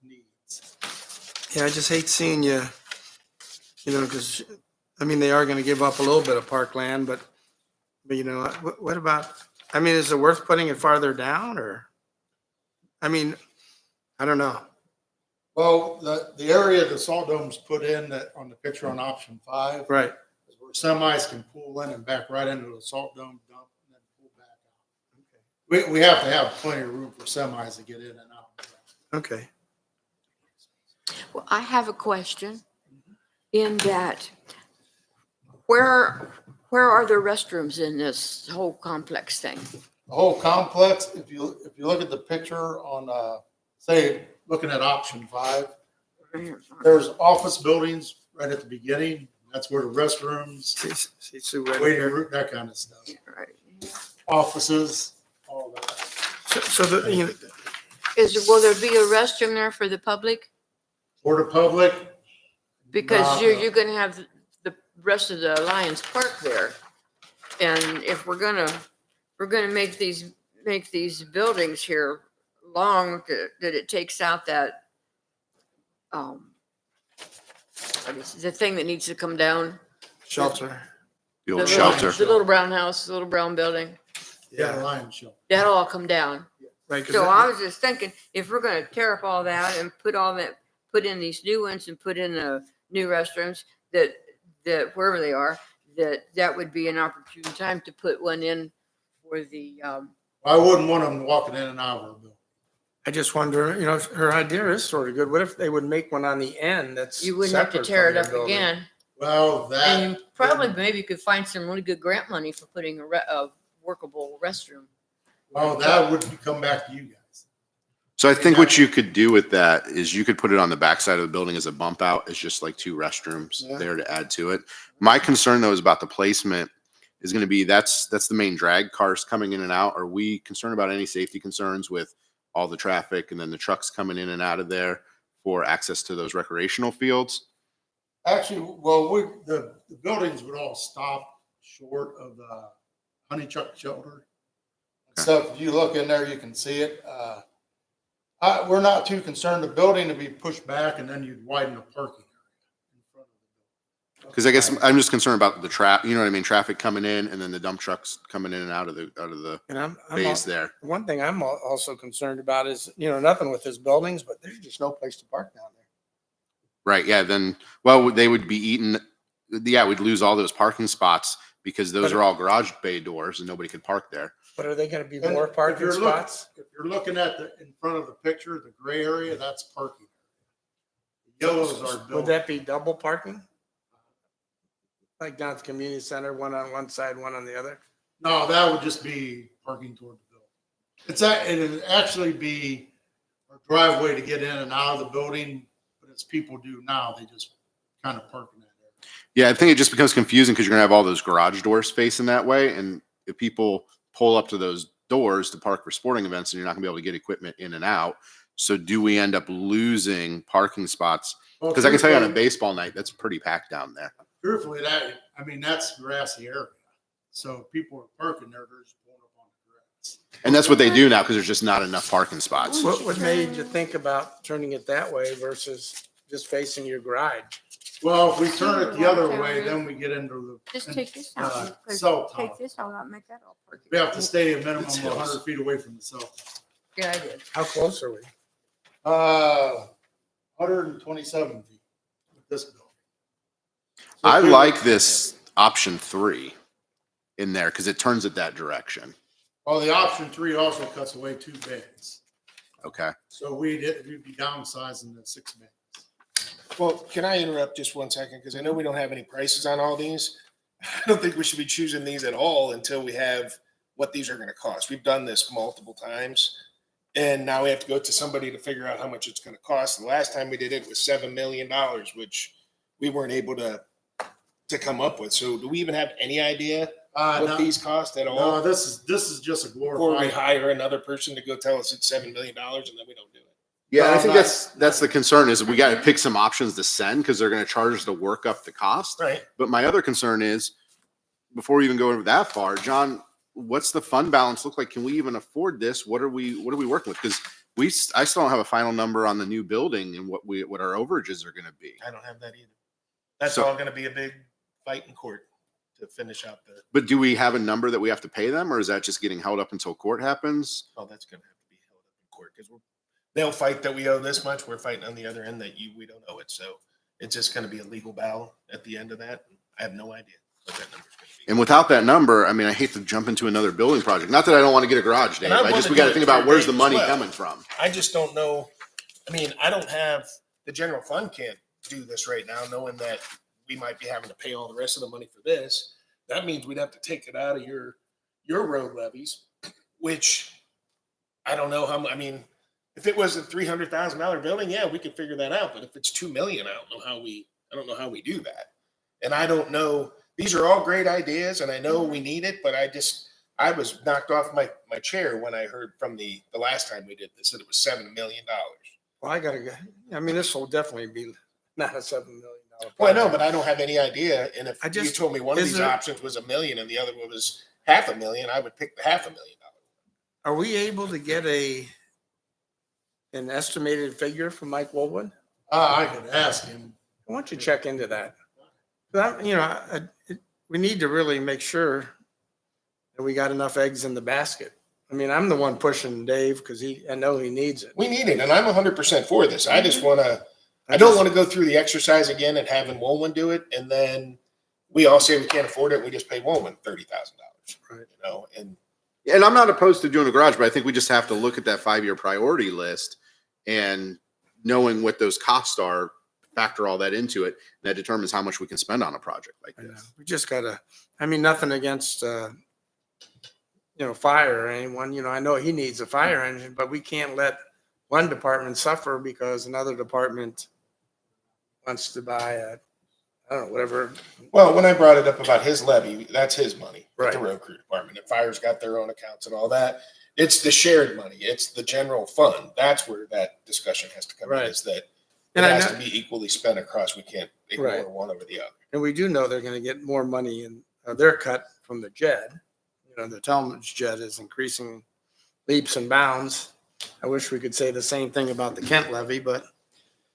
needs. Yeah, I just hate seeing you know, because, I mean, they are gonna give up a little bit of parkland, but you know, what about, I mean, is it worth putting it farther down, or? I mean, I don't know. Well, the area the salt dome's put in that on the picture on option 5 Right. is where semis can pull in and back right into the salt dome dump and then pull back out. We have to have plenty of room for semis to get in and out. Okay. Well, I have a question in that, where are the restrooms in this whole complex thing? The whole complex, if you look at the picture on, say, looking at option 5, there's office buildings right at the beginning. That's where the restrooms, See Sue right waiting here. room, that kind of stuff. Right. Offices, all that. So the, you know, Will there be a restroom there for the public? For the public. Because you're gonna have the rest of the Alliance Park there. And if we're gonna make these buildings here long, that it takes out that, what is the thing that needs to come down? shelter. The The old little- shelter. The little brown house, the little brown building, Yeah, lion show. that'll all come down. Right. 'Cause So that- I was just thinking, if we're gonna tear up all that and put in these new ones and put in the new restrooms, that wherever they are, that would be an opportune time to put one in for the, I wouldn't want them walking in and out of our building. I just wonder, you know, her idea is sort of good. What if they would make one on the end that's you wouldn't have to separate tear from it your up building? again. Well, And that, you probably maybe could find some really good grant money for putting a workable restroom. that would come back to you guys. So I think what you could do with that is you could put it on the backside of the building as a bump out. It's just like 2 restrooms Yeah. there to add to it. My concern though is about the placement is going to be that's the main drag, cars coming in and out. Are we concerned about any safety concerns with all the traffic and then the trucks coming in and out of there for access to those recreational fields? Actually, well, the buildings would all stop short of the honeychuck shelter. So if you look in there, you can see it. We're not too concerned. The building to be pushed back and then you'd widen the parking area in front of the building. Because I guess I'm just concerned about the you know what I mean? Traffic coming in and then the dump trucks coming in and out of the And I'm bays there. one thing I'm also concerned about is, you know, nothing with his buildings, but there's just no place to park down there. Right. Yeah. Then, well, they would be eaten. Yeah. We'd lose all those parking spots because those are all garage bay doors and nobody could park there. But are they gonna be And more if parking you're spots? If you're looking at in front of the picture, the gray area, that's parking. The yellows are Would buildings. that be double parking? Like down at the community center, one on one side, one on the other? No, that would just be parking toward the building. It'd actually be our driveway to get in and out of the building, but as people do now, they just kind of park in that area. Yeah, I think it just becomes confusing because you're gonna have all those garage doors facing that way, and if people pull up to those doors to park for sporting events, and you're not gonna be able to get equipment in and out. So do we end up losing parking spots? Well, Because I can tell you on a truthfully- baseball night, that's pretty packed down there. Truthfully, that's grassy area. So if people are parking there, they're just pulling up on the grass. And that's what they do now because there's just not enough parking spots. What made you think about turning it that way versus just facing your garage? Well, if we turn it the other way, then we get into Just the, take this out. 'cause cell Take tower. this out, make that all perfect. We have to stay a minimum of 100 feet away from the cell tower. Good idea. How close are we? 127 feet with this building. So I if we- like this option 3 in there because it turns it that direction. Well, the option 3 also cuts away 2 bays. Okay. So we'd be downsizing the 6 bays. Well, can I interrupt just 1 second? Because I know we don't have any prices on all these. I don't think we should be choosing these at all until we have what these are going to cost. We've done this multiple times. And now we have to go to somebody to figure out how much it's going to cost. The last time we did it was $7 million, which we weren't able to come up with. So do we even have any idea what No, these cost at all? no, this is just a Or we glorified. hire another person to go tell us it's $7 million and then we don't do it. Yeah, and I No, think not- that's the concern is we got to pick some options to send because they're going to charge us to work up the cost. Right. But my other concern is, before we even go that far, John, what's the fund balance look like? Can we even afford this? What are we working with? Because I still don't have a final number on the new building and what our overages are going to be. I don't have that either. That's So- all going to be a big fight in court to finish out the, But do we have a number that we have to pay them, or is that just getting held up until court happens? oh, that's going to have to be held up in court because they'll fight that we owe this much. We're fighting on the other end that we don't owe it. So it's just going to be a legal battle at the end of that. I have no idea what that number's going to be. And without that number, I mean, I hate to jump into another building project. Not that I don't want to get a garage, Dave. And I We wanna got do to it think about for where's the Dave as money well. coming from. I just don't know. I mean, I don't have the general fund can't do this right now, knowing that we might be having to pay all the rest of the money for this. That means we'd have to take it out of your road levies, which I don't know how. I mean, if it was a $300,000 building, yeah, we could figure that out. But if it's $2 million, I don't know how we do that. And I don't know. These are all great ideas, and I know we need it, but I was knocked off my chair when I heard from the last time we did this that it was $7 million. Well, I gotta go. I mean, this will definitely be not a $7 million. Well, I know, but I don't have any idea. And if I you just- told me one of is these there- options was $1 million and the other one was $500,000, I would pick the $500,000. Are we able to get an estimated figure from Mike Woolwood? I could ask him. Why don't you check into that? 'Cause we need to really make sure that we got enough eggs in the basket. I mean, I'm the one pushing Dave because I know he needs it. We need it, and I'm 100% for this. I just want to. I don't want to go through the exercise again and having Woolman do it, and then we all say we can't afford it. And we just pay Woolman $30,000, Right. you know. And And I'm not opposed to doing a garage, but I think we just have to look at that 5-year priority list and knowing what those costs are, factor all that into it. And that determines how much we can spend on a project like I know. this. We just gotta, I mean, nothing against, fire or anyone, I know he needs a fire engine, but we can't let one department suffer because another department wants to buy I don't know, whatever. well, when I brought it up about his levy, that's his money, right? The Right. road crew department. And fire's got their own accounts and all that. It's the shared money. It's the general fund. That's where that discussion has to come in. Right. Is that And it I has know, to be equally spent across. We can't ignore Right. one over the other. and we do know they're gonna get more money in their cut from the JED. The Talmadge JED is increasing leaps and bounds. I wish we could say the same thing about the Kent levy, but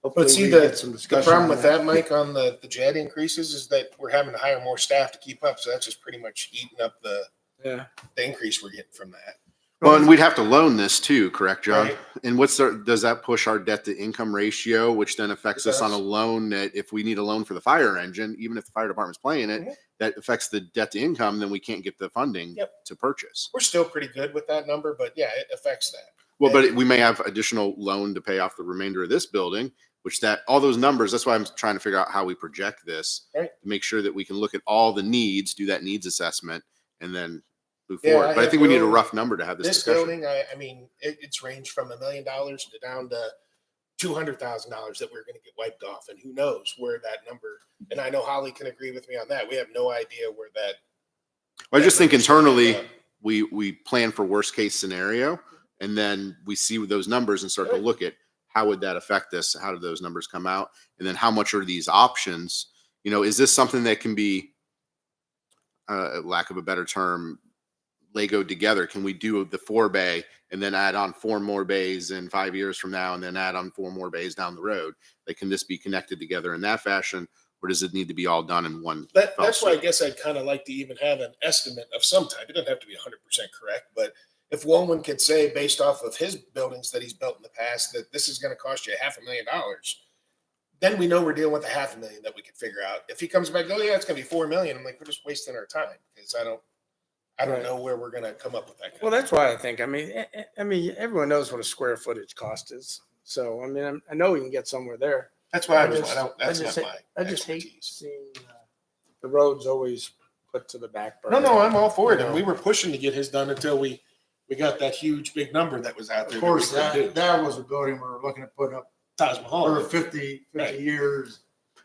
hopefully But see, we the get some discussion. problem on with that, Mike, on the JED increases is that we're having to hire more staff to keep up. So that's just pretty much eating up the Yeah. increase we're getting from that. Well, and we'd have to loan this too, correct, John? Right. And does that push our debt to income ratio, which then affects It us on a does. loan that if we need a loan for the fire engine, even if the fire department's paying it, Mhm. that affects the debt to income, then we can't get the funding Yep. to purchase. We're still pretty good with that number, but yeah, it affects that. Well, but we may have additional loan to pay off the remainder of this building, which all those numbers, that's why I'm trying to figure out how we project this. Right. To make sure that we can look at all the needs, do that needs assessment, and then move Yeah, forward. I But I have think we need a no- rough number to have this This discussion. building, I mean, it's ranged from $1 million to down to $200,000 that we're gonna get wiped off, and who knows where that number, and I know Holly can agree with me on that. We have no idea where that. I just think number's gonna end internally, up. we plan for worst case scenario, and then we see those numbers and start to Right. look at how would that affect us? How do those numbers come out? And then how much are these options? You know, is this something that can be, lack of a better term, Legoed together? Can we do the 4-bay and then add on 4 more bays in 5 years from now, and then add on 4 more bays down the road? Like, can this be connected together in that fashion, or does it need to be all done in one? That's why I swoop? guess I'd kind of like to even have an estimate of some type. It doesn't have to be 100% correct, but if Woolman could say, based off of his buildings that he's built in the past, that this is going to cost you $500,000, then we know we're dealing with $500,000 that we can figure out. If he comes back, oh yeah, it's going to be $4 million. I'm like, we're just wasting our time because I don't Right. know where we're going to come up with that. Well, that's why I think, I mean, everyone knows what a square footage cost is. So, I mean, I know we can get somewhere there. That's why I I was. just- I don't. That's I just not hate- my. I just hate expertise. seeing the roads always put to the back burner. No, I'm all for it, and No. we were pushing to get his done until we got that huge big number that was out there. Of course, that we couldn't do. that was a building we were looking at putting up Taj Mahal. for 50 Right. years,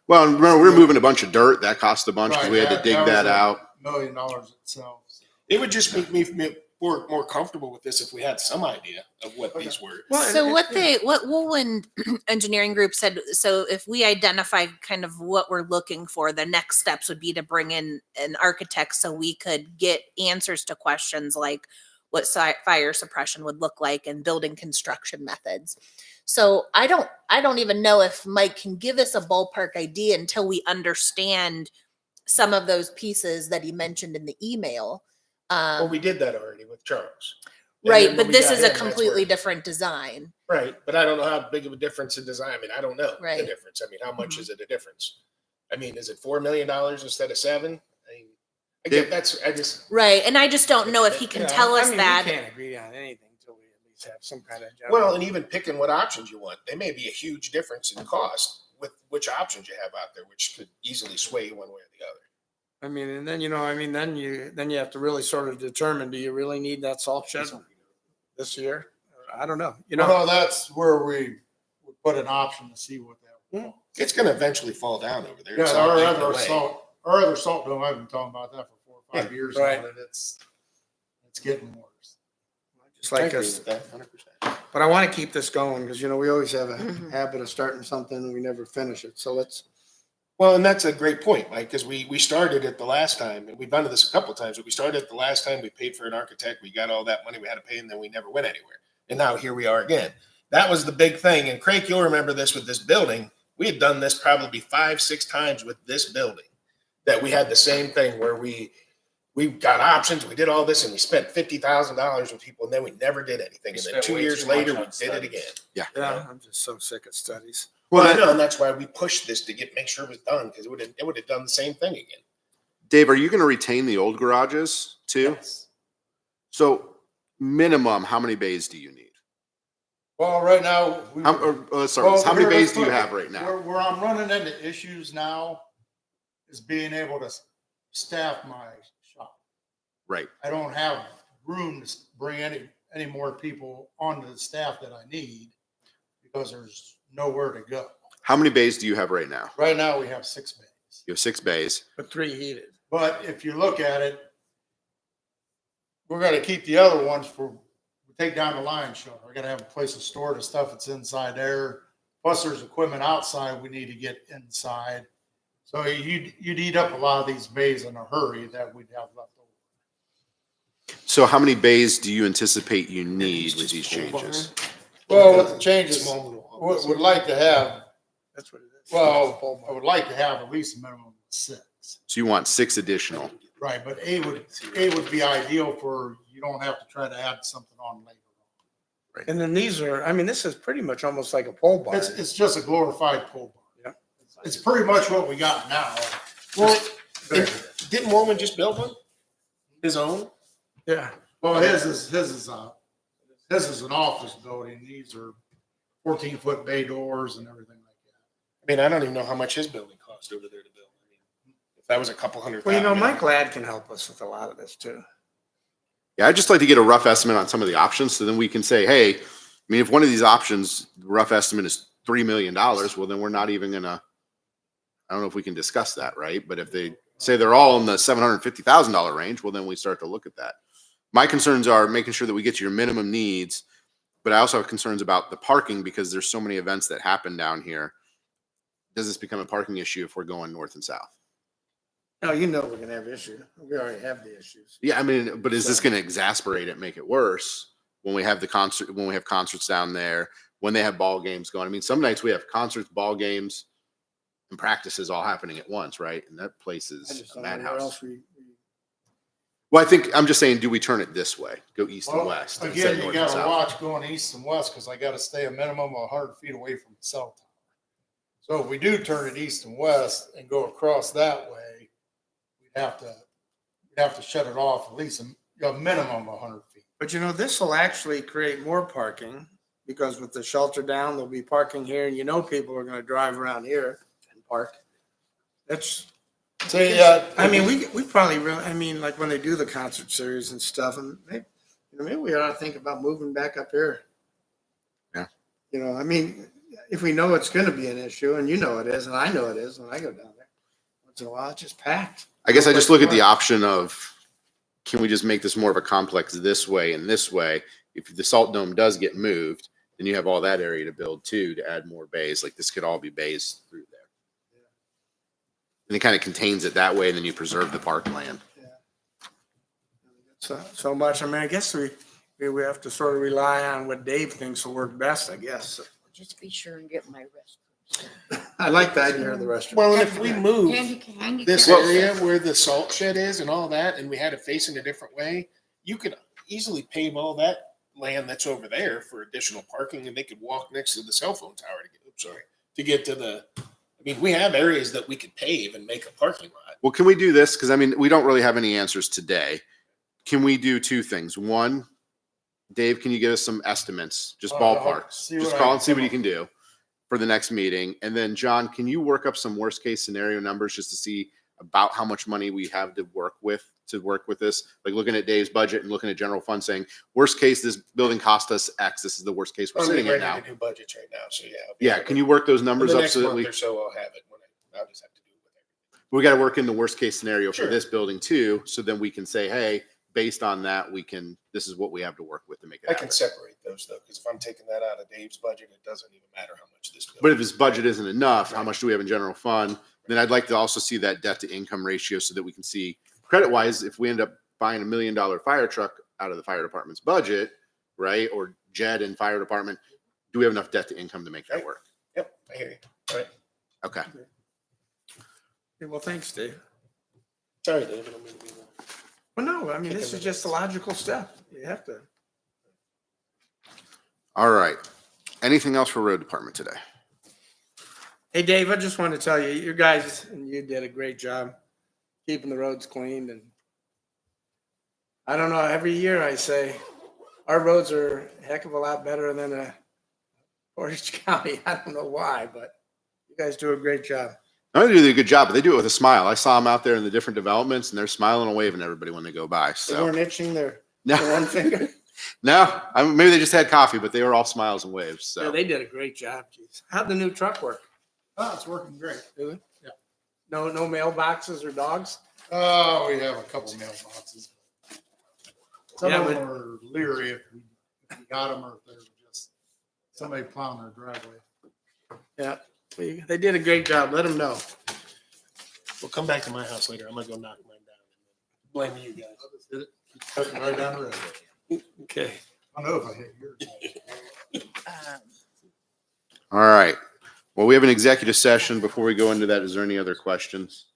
Well, and remember, we were moving a bunch of dirt. That cost a bunch because Right, we had to that- dig that that was a- out. $1 million itself. It would just make me more comfortable with this if we had some idea of what Okay. these were. Well, So and- what Woolen Engineering Group said, so if we identify kind of what we're looking for, the next steps would be to bring in an architect so we could get answers to questions like what fire suppression would look like and building construction methods. So I don't even know if Mike can give us a ballpark idea until we understand some of those pieces that he mentioned in the email. Well, we did that already with Charles. And Right, then but when we this got is him, a that's completely where- different design. Right, but I don't know how big of a difference in design. I mean, I don't know the Right. difference. I mean, how much Mhm. is it a difference? I mean, is it $4 million instead of 7? I mean, I Dave- get that's. I just. Right, and I just don't know if he can Yeah, tell us I mean, that. We can't agree on anything until we at least have some kind of general. Well, and even picking what options you want, there may be a huge difference in cost with which options you have out there, which could easily sway you one way or the other. I mean, and then, then you have to really sort of determine, do you really need that salt shed this year? I don't know, Well, that's where we would put an option to see what that would. It's going to eventually fall down over there. Yeah, It's not our eating other away. salt dome, I've been talking about that for 4 or 5 years now, right. and it's getting worse. just I like agree us. with that 100%. But I want to keep this going because, we always have a Mhm. habit of starting something and we never finish it. So let's, Well, and that's a great point, Mike, because we started it the last time, and we've done this a couple of times, but we started it the last time, we paid for an architect, we got all that money we had to pay, and then we never went anywhere. And now here we are again. That was the big thing. And Craig, you'll remember this with this building. We had done this probably 5-6 times with this building, that we had the same thing where we got options, we did all this, and we spent $50,000 with people, and then we never did anything. We And then spent 2 way years too much later, we on did it studies. again. yeah, I'm just so sick of studies. Well, I that- know, and that's why we pushed this to make sure it was done, because it would have done the same thing again. Dave, are you going to retain the old garages too? Yes. So minimum, how many bays do you need? Well, right now. Let's start with this. How many here, bays let's do you put it- have right now? Where I'm running into issues now is being able to staff my shop. Right. I don't have room to bring any more people onto the staff that I need because there's nowhere to go. How many bays do you have right now? Right now, we have 6 bays. You have 6 bays. But 3 heated. But if you look at it, we're gonna keep the other ones we take down the line shelter. I gotta have a place to store the stuff that's inside there. Plus, there's equipment outside we need to get inside. So you'd eat up a lot of these bays in a hurry that we'd have left over. So how many bays do you anticipate you need with these changes? Well, with the changes, Small little would like to have, That's what it is. well, I would like to have at least a minimum of 6. So you want 6 additional. Right, but A would be ideal for, you don't have to try to add something on later. And then these are, this is pretty much almost like a pole barn. It's just a glorified pole barn. Yeah. It's pretty much what we got now. Well, didn't Woolman just build one? His own? Yeah. Well, his is an office building. These are 14-foot bay doors and everything like that. I mean, I don't even know how much his building cost over there to build. I mean, if that was a couple $100,000. Well, Mike Ladd can help us with a lot of this too. Yeah, I'd just like to get a rough estimate on some of the options, so then we can say, hey, I mean, if one of these options, rough estimate is $3 million, well, then we're not even gonna, I don't know if we can discuss that, right? But if they say they're all in the $750,000 range, well, then we start to look at that. My concerns are making sure that we get to your minimum needs, but I also have concerns about the parking because there's so many events that happen down here. Does this become a parking issue if we're going north and south? No, you know we're gonna have issues. We already have the issues. Yeah, I mean, but is this So- going to exasperate it, make it worse when we have the concert, when we have concerts down there, when they have ball games going? I mean, some nights we have concerts, ball games, and practices all happening at once, right? And that place I is just a don't know where madhouse. else we. Well, I think I'm just saying, do we turn it this way? Go east and Well, west instead of again, you north and gotta south? watch going east and west, because I gotta stay a minimum of 100 feet away from the cell tower. So if we do turn it east and west and go across that way, we'd have to shut it off at least a minimum of 100 feet. But you know, this will actually create more parking because with the shelter down, there'll be parking here and you know, people are gonna drive around here and park. That's, So, yeah, I mean, we probably really, I mean, like when they do the concert series and stuff and maybe we ought to think about moving back up here. Yeah. You know, I mean, if we know it's gonna be an issue and you know it is, and I know it is when I go down there, once in a while, it's just packed. I guess I just No look place at to the park. option of, can we just make this more of a complex this way and this way? If the Salt Dome does get moved, then you have all that area to build too, to add more bays. Like this could all be bays through there. And it kind of contains it that way, and then you preserve the parkland. So much. I mean, I guess we have to sort of rely on what Dave thinks will work best, I guess. Just be sure and get my rest. I like the idea of the restaurant. Well, and if we move Handicap. this area where the salt shed is and all that, and we had it facing a different way, you could easily pave all that land that's over there for additional parking, and they could walk next to the cell phone tower to get to the. I mean, we have areas that we could pave and make a parking lot. Well, can we do this? Because I mean, we don't really have any answers today. Can we do two things? One, Dave, can you give us some estimates, just I'll ballparks? see Just what I call can and see what come you up can do for the next meeting. And then, John, can you work up some worst case scenario numbers just to see about how much money we have to work with this? Like looking at Dave's budget and looking at general fund, saying worst case, this building cost us X. This is the worst case we're I'm sitting getting at ready now. to do budgets right now, so yeah. I'll be Yeah, able can to- you work those in numbers the up next so that month we or so? I'll have it. I'll just have to do it with everything. we got to work in the worst case scenario for Sure. this building too, so then we can say, hey, based on that, this is what we have to work with to make it I happen. can separate those though, because if I'm taking that out of Dave's budget, it doesn't even matter how much this. But if his budget isn't enough, how Right. much do we have in general fund? Then I'd like to also see that debt to income ratio so that we can see credit wise, if we end up buying $1 million fire truck out of the fire department's budget, right? Or JED and fire department, do we have enough debt to income to make that Right. work? Yep, I hear you. All right. Okay. Okay, well, thanks, Dave. Sorry, David. I don't mean to be the- Well, no, I mean, this Kicking is the just a logical step. You have to. All right. Anything else for road department today? Hey, Dave, I just want to tell you, you guys, and you did a great job keeping the roads cleaned. And I don't know, every year I say, our roads are a heck of a lot better than Portage County. I don't know why, but you guys do a great job. No, they do a good job, but they do it with a smile. I saw them out there in the different developments, and they're smiling and waving at everybody when they go by. They So weren't itching their no, one finger. no, maybe they just had coffee, but they were all smiles and waves. Yeah, So they did a great job. Geez. How'd the new truck work? Oh, it's working great. Really? Yeah. No mailboxes or dogs? Oh, we have a couple mailboxes. Some Yeah, of but- them are leery if we got them or if they're just somebody plowing their driveway. Yeah, they did a great job. Let them know. We'll come back to my house later. I'm gonna go knock mine down and blame you guys. I'll just hit it, keep cutting right down the road. Okay. I don't know if I hit yours. all right. Well, we have an executive session. Before we go into that, is there any other questions?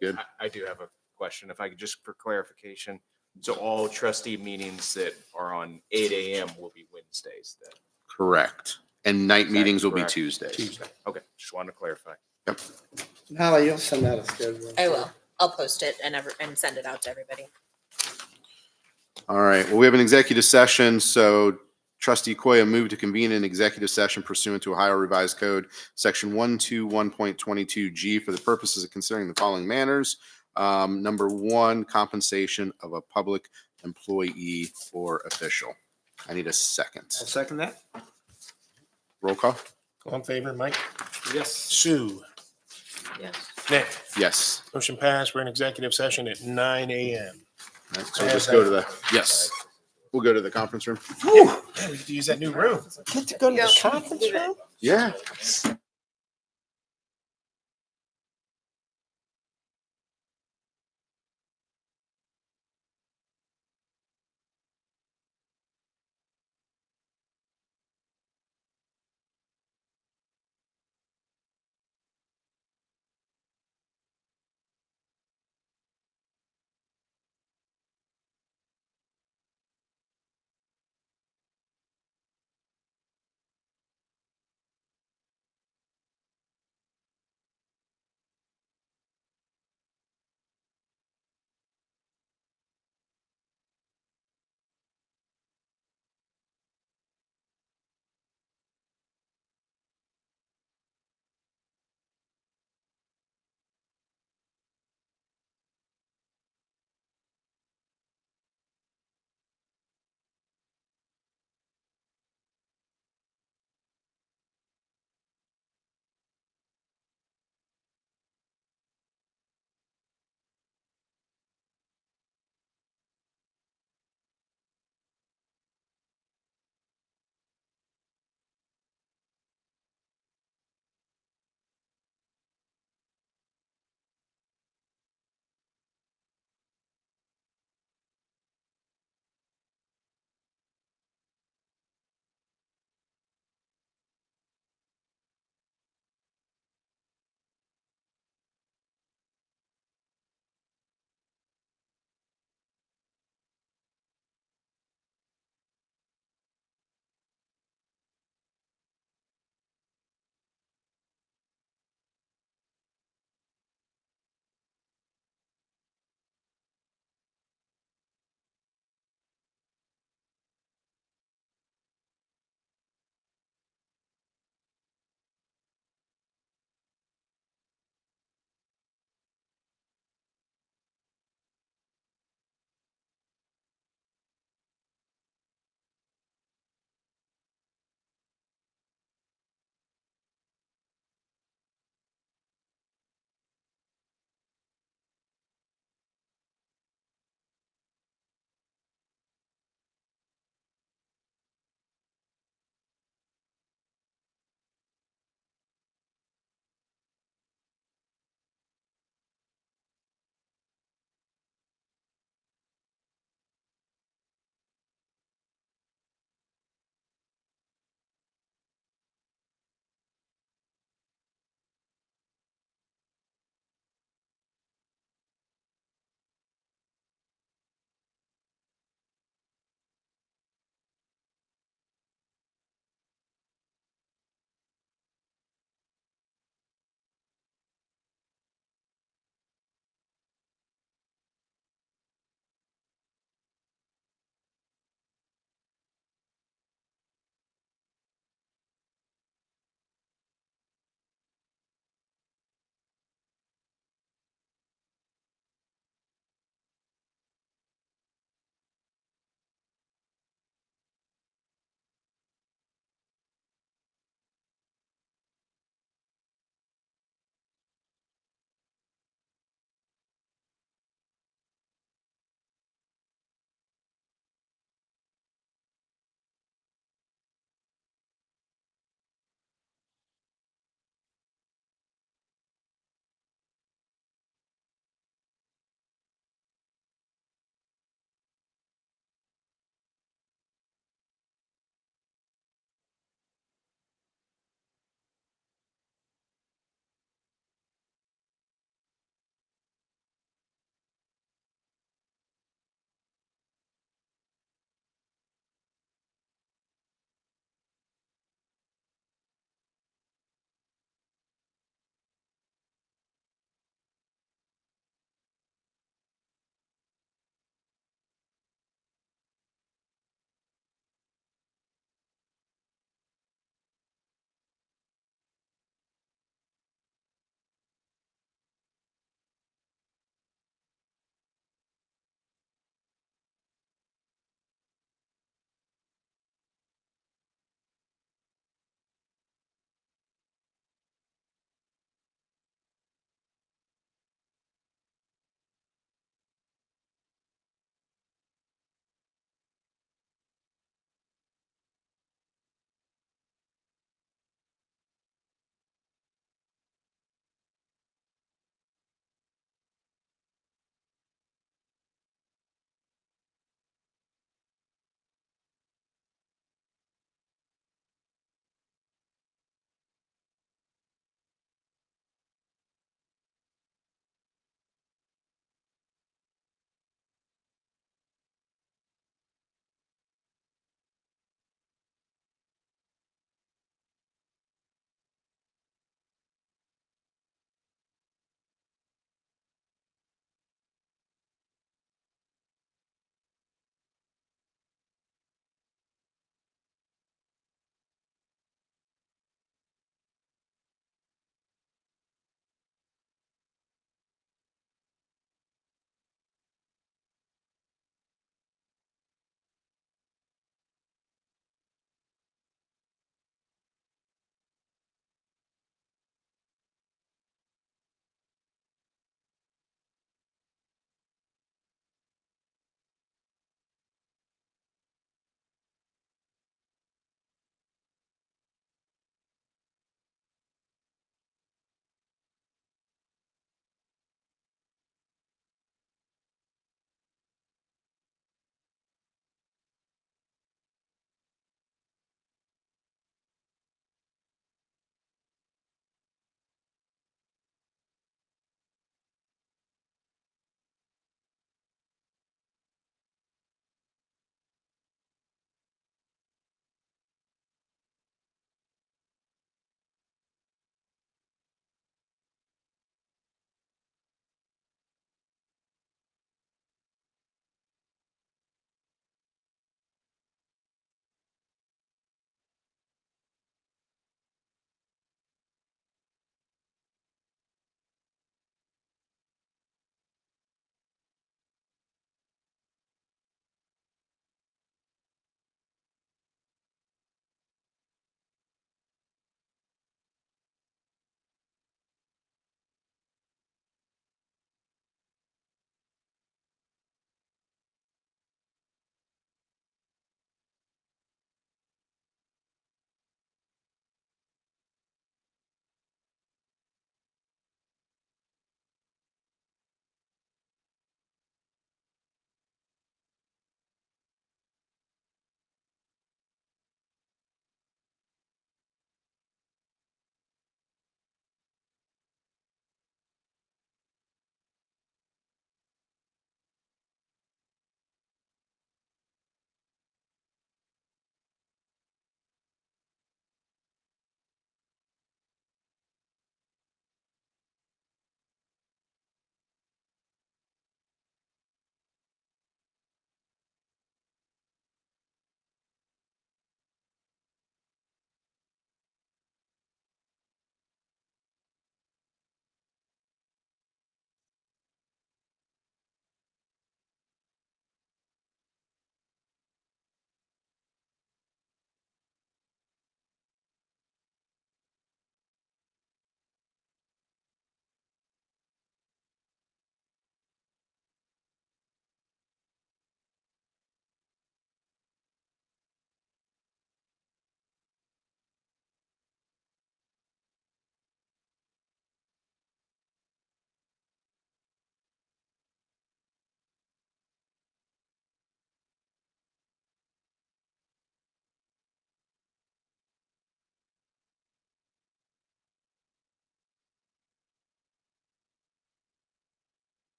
Good. I do have a question. If I could just for clarification. So all trustee meetings that are on 8 a.m. will be Wednesdays then? Correct. And night that meetings will be correct? Tuesdays. Tuesday. Okay, just wanted to clarify. Yep. Holly, you'll send out a schedule. I will. I'll post it and send it out to everybody. All right. Well, we have an executive session. So Trustee Koya moved to convene an executive session pursuant to Ohio Revised Code, Section 121.22G, for the purposes of considering the following manners. Number one, compensation of a public employee, or official. I need a second. I'll second that. Roll call? All in favor, Mike? Yes. Sue? Yes. Nick? Yes. Motion passed. We're in executive session at 9 a.m. All right, so we'll just go to the, yes. We'll go to the conference room. Yeah, we get to use that new room. Get to go to Yeah. the conference room? Yeah.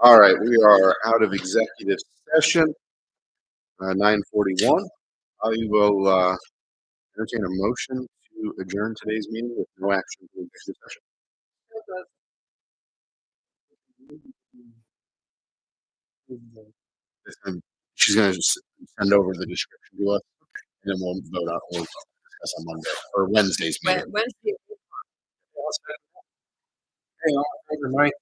All right, we are out of executive session, 9:41. I will entertain a motion to adjourn today's meeting with no action to executive session. She's gonna send over the description to us, and then we'll we'll discuss on Monday or Wednesday's meeting. Wednesday. Hey, all in favor, Mike?